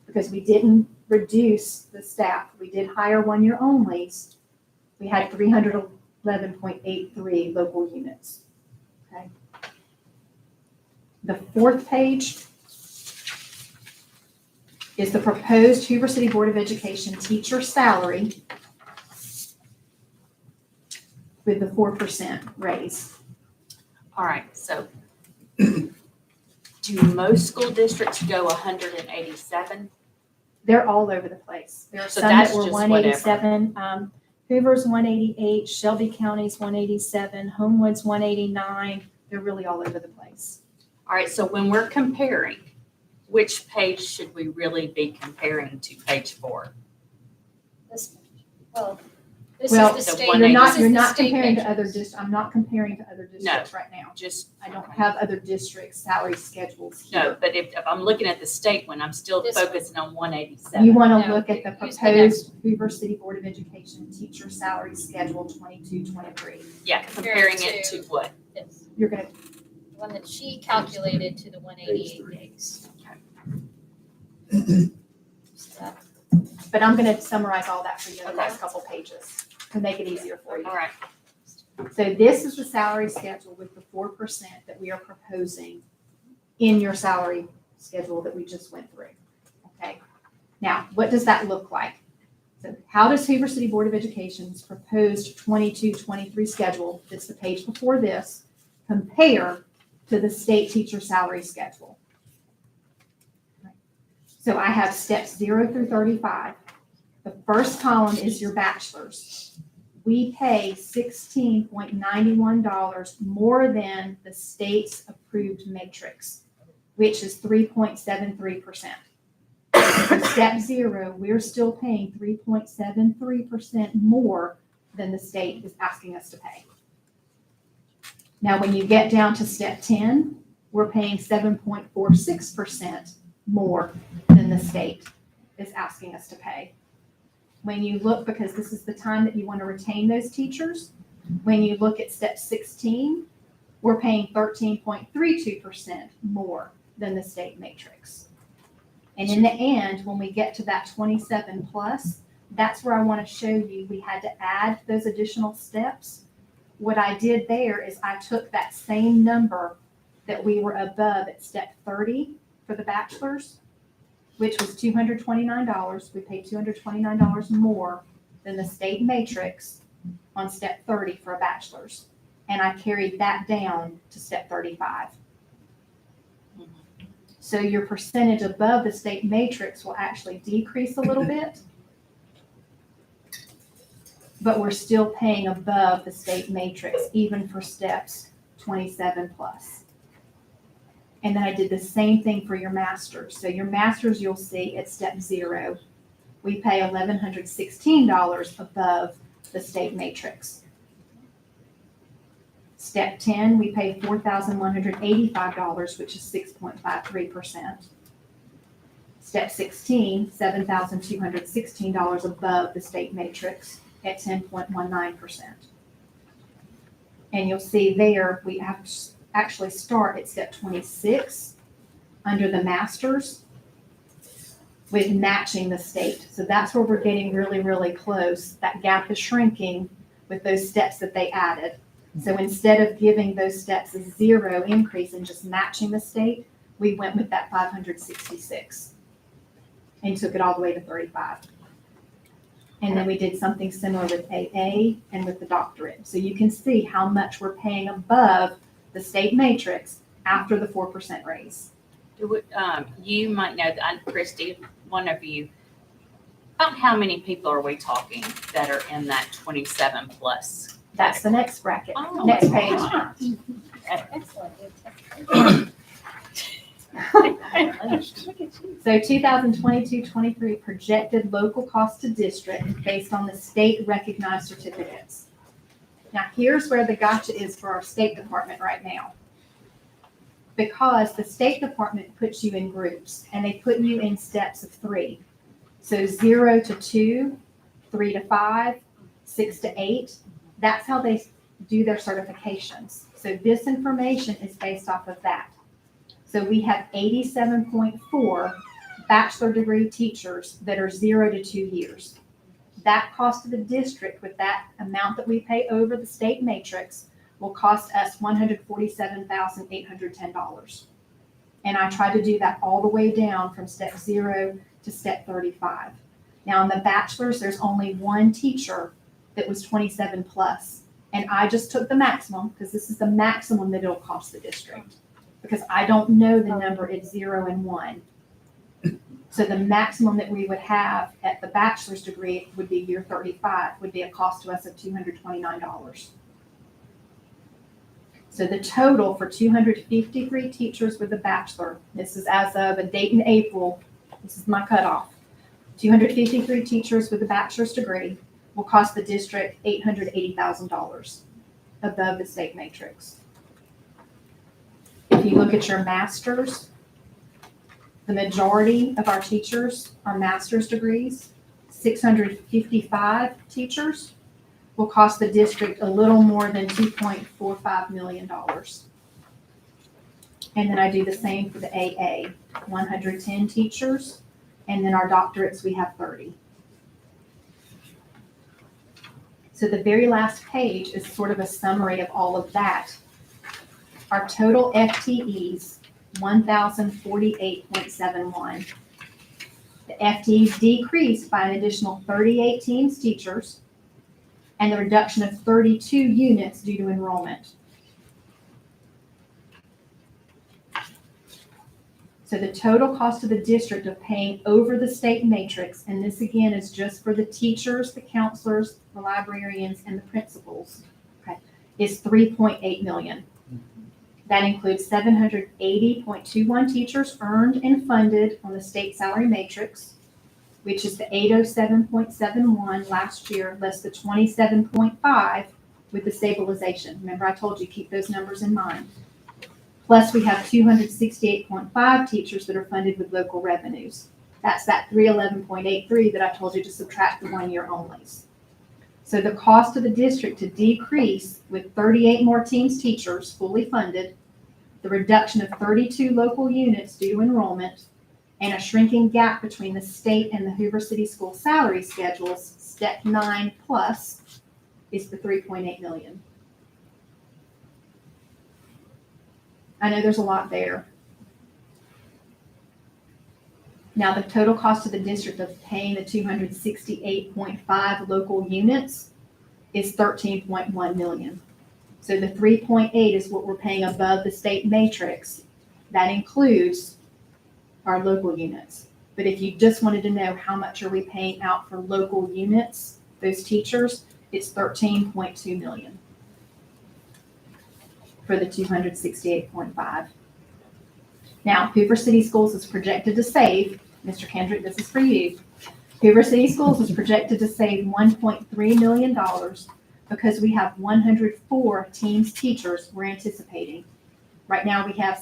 because we didn't reduce the staff. We did hire one-year onlys. We had 311.83 local units. Okay. The fourth page is the proposed Hoover City Board of Education teacher salary with the 4% raise. All right, so do most school districts go 187? They're all over the place. There are So some that that's were just 187. Hoover's 188, Shelby County's 187, Homewood's 189. They're really all over the place. All right, so when we're comparing, which page should we really be comparing to? Page 4? This, well, this Well, is the the state. one You're eighty- not, this is you're the not state comparing to matrix. other I'm not comparing to other districts right now. Just, I don't have other districts' salary schedules here. no, but if I'm looking at the state one, I'm still This one. focusing on You 187. want to No, look at the use the next proposed Hoover City Board of Education teacher salary schedule 22-23. Yeah, comparing it to what? This, You're gonna, the one that she calculated to the 188 days. So that- but I'm gonna summarize all that for you in the Okay. next couple pages to make it easier for you. All right, So this is the salary schedule with the 4% that we are proposing in your salary schedule that we just went through. Okay. Now, what does that look like? So how does Hoover City Board of Education's proposed 22-23 schedule, that's the page before this, compare to the state teacher salary schedule? So I have steps 0 through 35. The first column is your bachelor's. We pay $16.91 more than the state's approved matrix, which is 3.73%. For step 0, we're still paying 3.73% more than the state is asking us to pay. Now, when you get down to step 10, we're paying 7.46% more than the state is asking us to pay. When you look, because this is the time that you want to retain those teachers, when you look at step 16, we're paying 13.32% more than the state matrix. And in the end, when we get to that 27 plus, that's where I want to show you we had to add those additional steps. What I did there is I took that same number that we were above at step 30 for the bachelor's, which was $229. We paid $229 more than the state matrix on step 30 for a bachelor's. And I carried that down to step 35. So your percentage above the state matrix will actually decrease a little bit, but we're still paying above the state matrix, even for steps 27 plus. And then I did the same thing for your master's. So your master's, you'll see at step 0, we pay $1,116 above the state matrix. Step 10, we pay $4,185, which is 6.53%. Step 16, $7,216 above the state matrix at 10.19%. And you'll see there, we have to actually start at step 26 under the masters with matching the state. So that's where we're getting really, really close. That gap is shrinking with those steps that they added. So instead of giving those steps a 0 increase and just matching the state, we went with that 566 and took it all the way to 35. And then we did something similar with AA and with the doctorate. So you can see how much we're paying above the state matrix after the 4% raise. You might know that, Christy, one of you, about how many people are we talking that are in that 27 plus? That's the next bracket, Oh, next page. wow. So 2022-23 projected local cost to district based on the state recognized certificates. Now, here's where the gotcha is for our State Department right now. Because the State Department puts you in groups and they put you in steps of 3. So 0 to 2, 3 to 5, 6 to 8. That's how they do their certifications. So this information is based off of that. So we have 87.4 bachelor degree teachers that are 0 to 2 years. That cost to the district with that amount that we pay over the state matrix will cost us $147,810. And I try to do that all the way down from step 0 to step 35. Now in the bachelor's, there's only one teacher that was 27 plus. And I just took the maximum because this is the maximum that it'll cost the district. Because I don't know the number, it's 0 and 1. So the maximum that we would have at the bachelor's degree would be year 35, would be a cost to us of $229. So the total for 253 teachers with a bachelor, this is as of a date in April, this is my cutoff. 253 teachers with a bachelor's degree will cost the district $880,000 above the state matrix. If you look at your masters, the majority of our teachers are master's degrees. 655 teachers will cost the district a little more than $2.45 million. And then I do the same for the AA, 110 teachers, and then our doctorates, we have 30. So the very last page is sort of a summary of all of that. Our total FTEs, 1,048.71. The FTEs decreased by an additional 38 teams teachers and the reduction of 32 units due to enrollment. So the total cost to the district of paying over the state matrix, and this again is just for the teachers, the counselors, the librarians, and the principals, okay, is $3.8 million. That includes 780.21 teachers earned and funded on the state salary matrix, which is the 807.71 last year, less the 27.5 with the stabilization. Remember, I told you, keep those numbers in mind. Plus, we have 268.5 teachers that are funded with local revenues. That's that 311.83 that I told you to subtract the 1 year onlys. So the cost of the district to decrease with 38 more teams teachers fully funded, the reduction of 32 local units due to enrollment, and a shrinking gap between the state and the Hoover City School salary schedules, step 9 plus, is the $3.8 million. I know there's a lot there. Now, the total cost of the district of paying the 268.5 local units is $13.1 million. So the 3.8 is what we're paying above the state matrix. That includes our local units. But if you just wanted to know how much are we paying out for local units, those teachers, it's $13.2 million for the 268.5. Now, Hoover City Schools is projected to save, Mr. Kendrick, this is for you. Hoover City Schools is projected to save $1.3 million because we have 104 teams teachers we're anticipating. Right now we have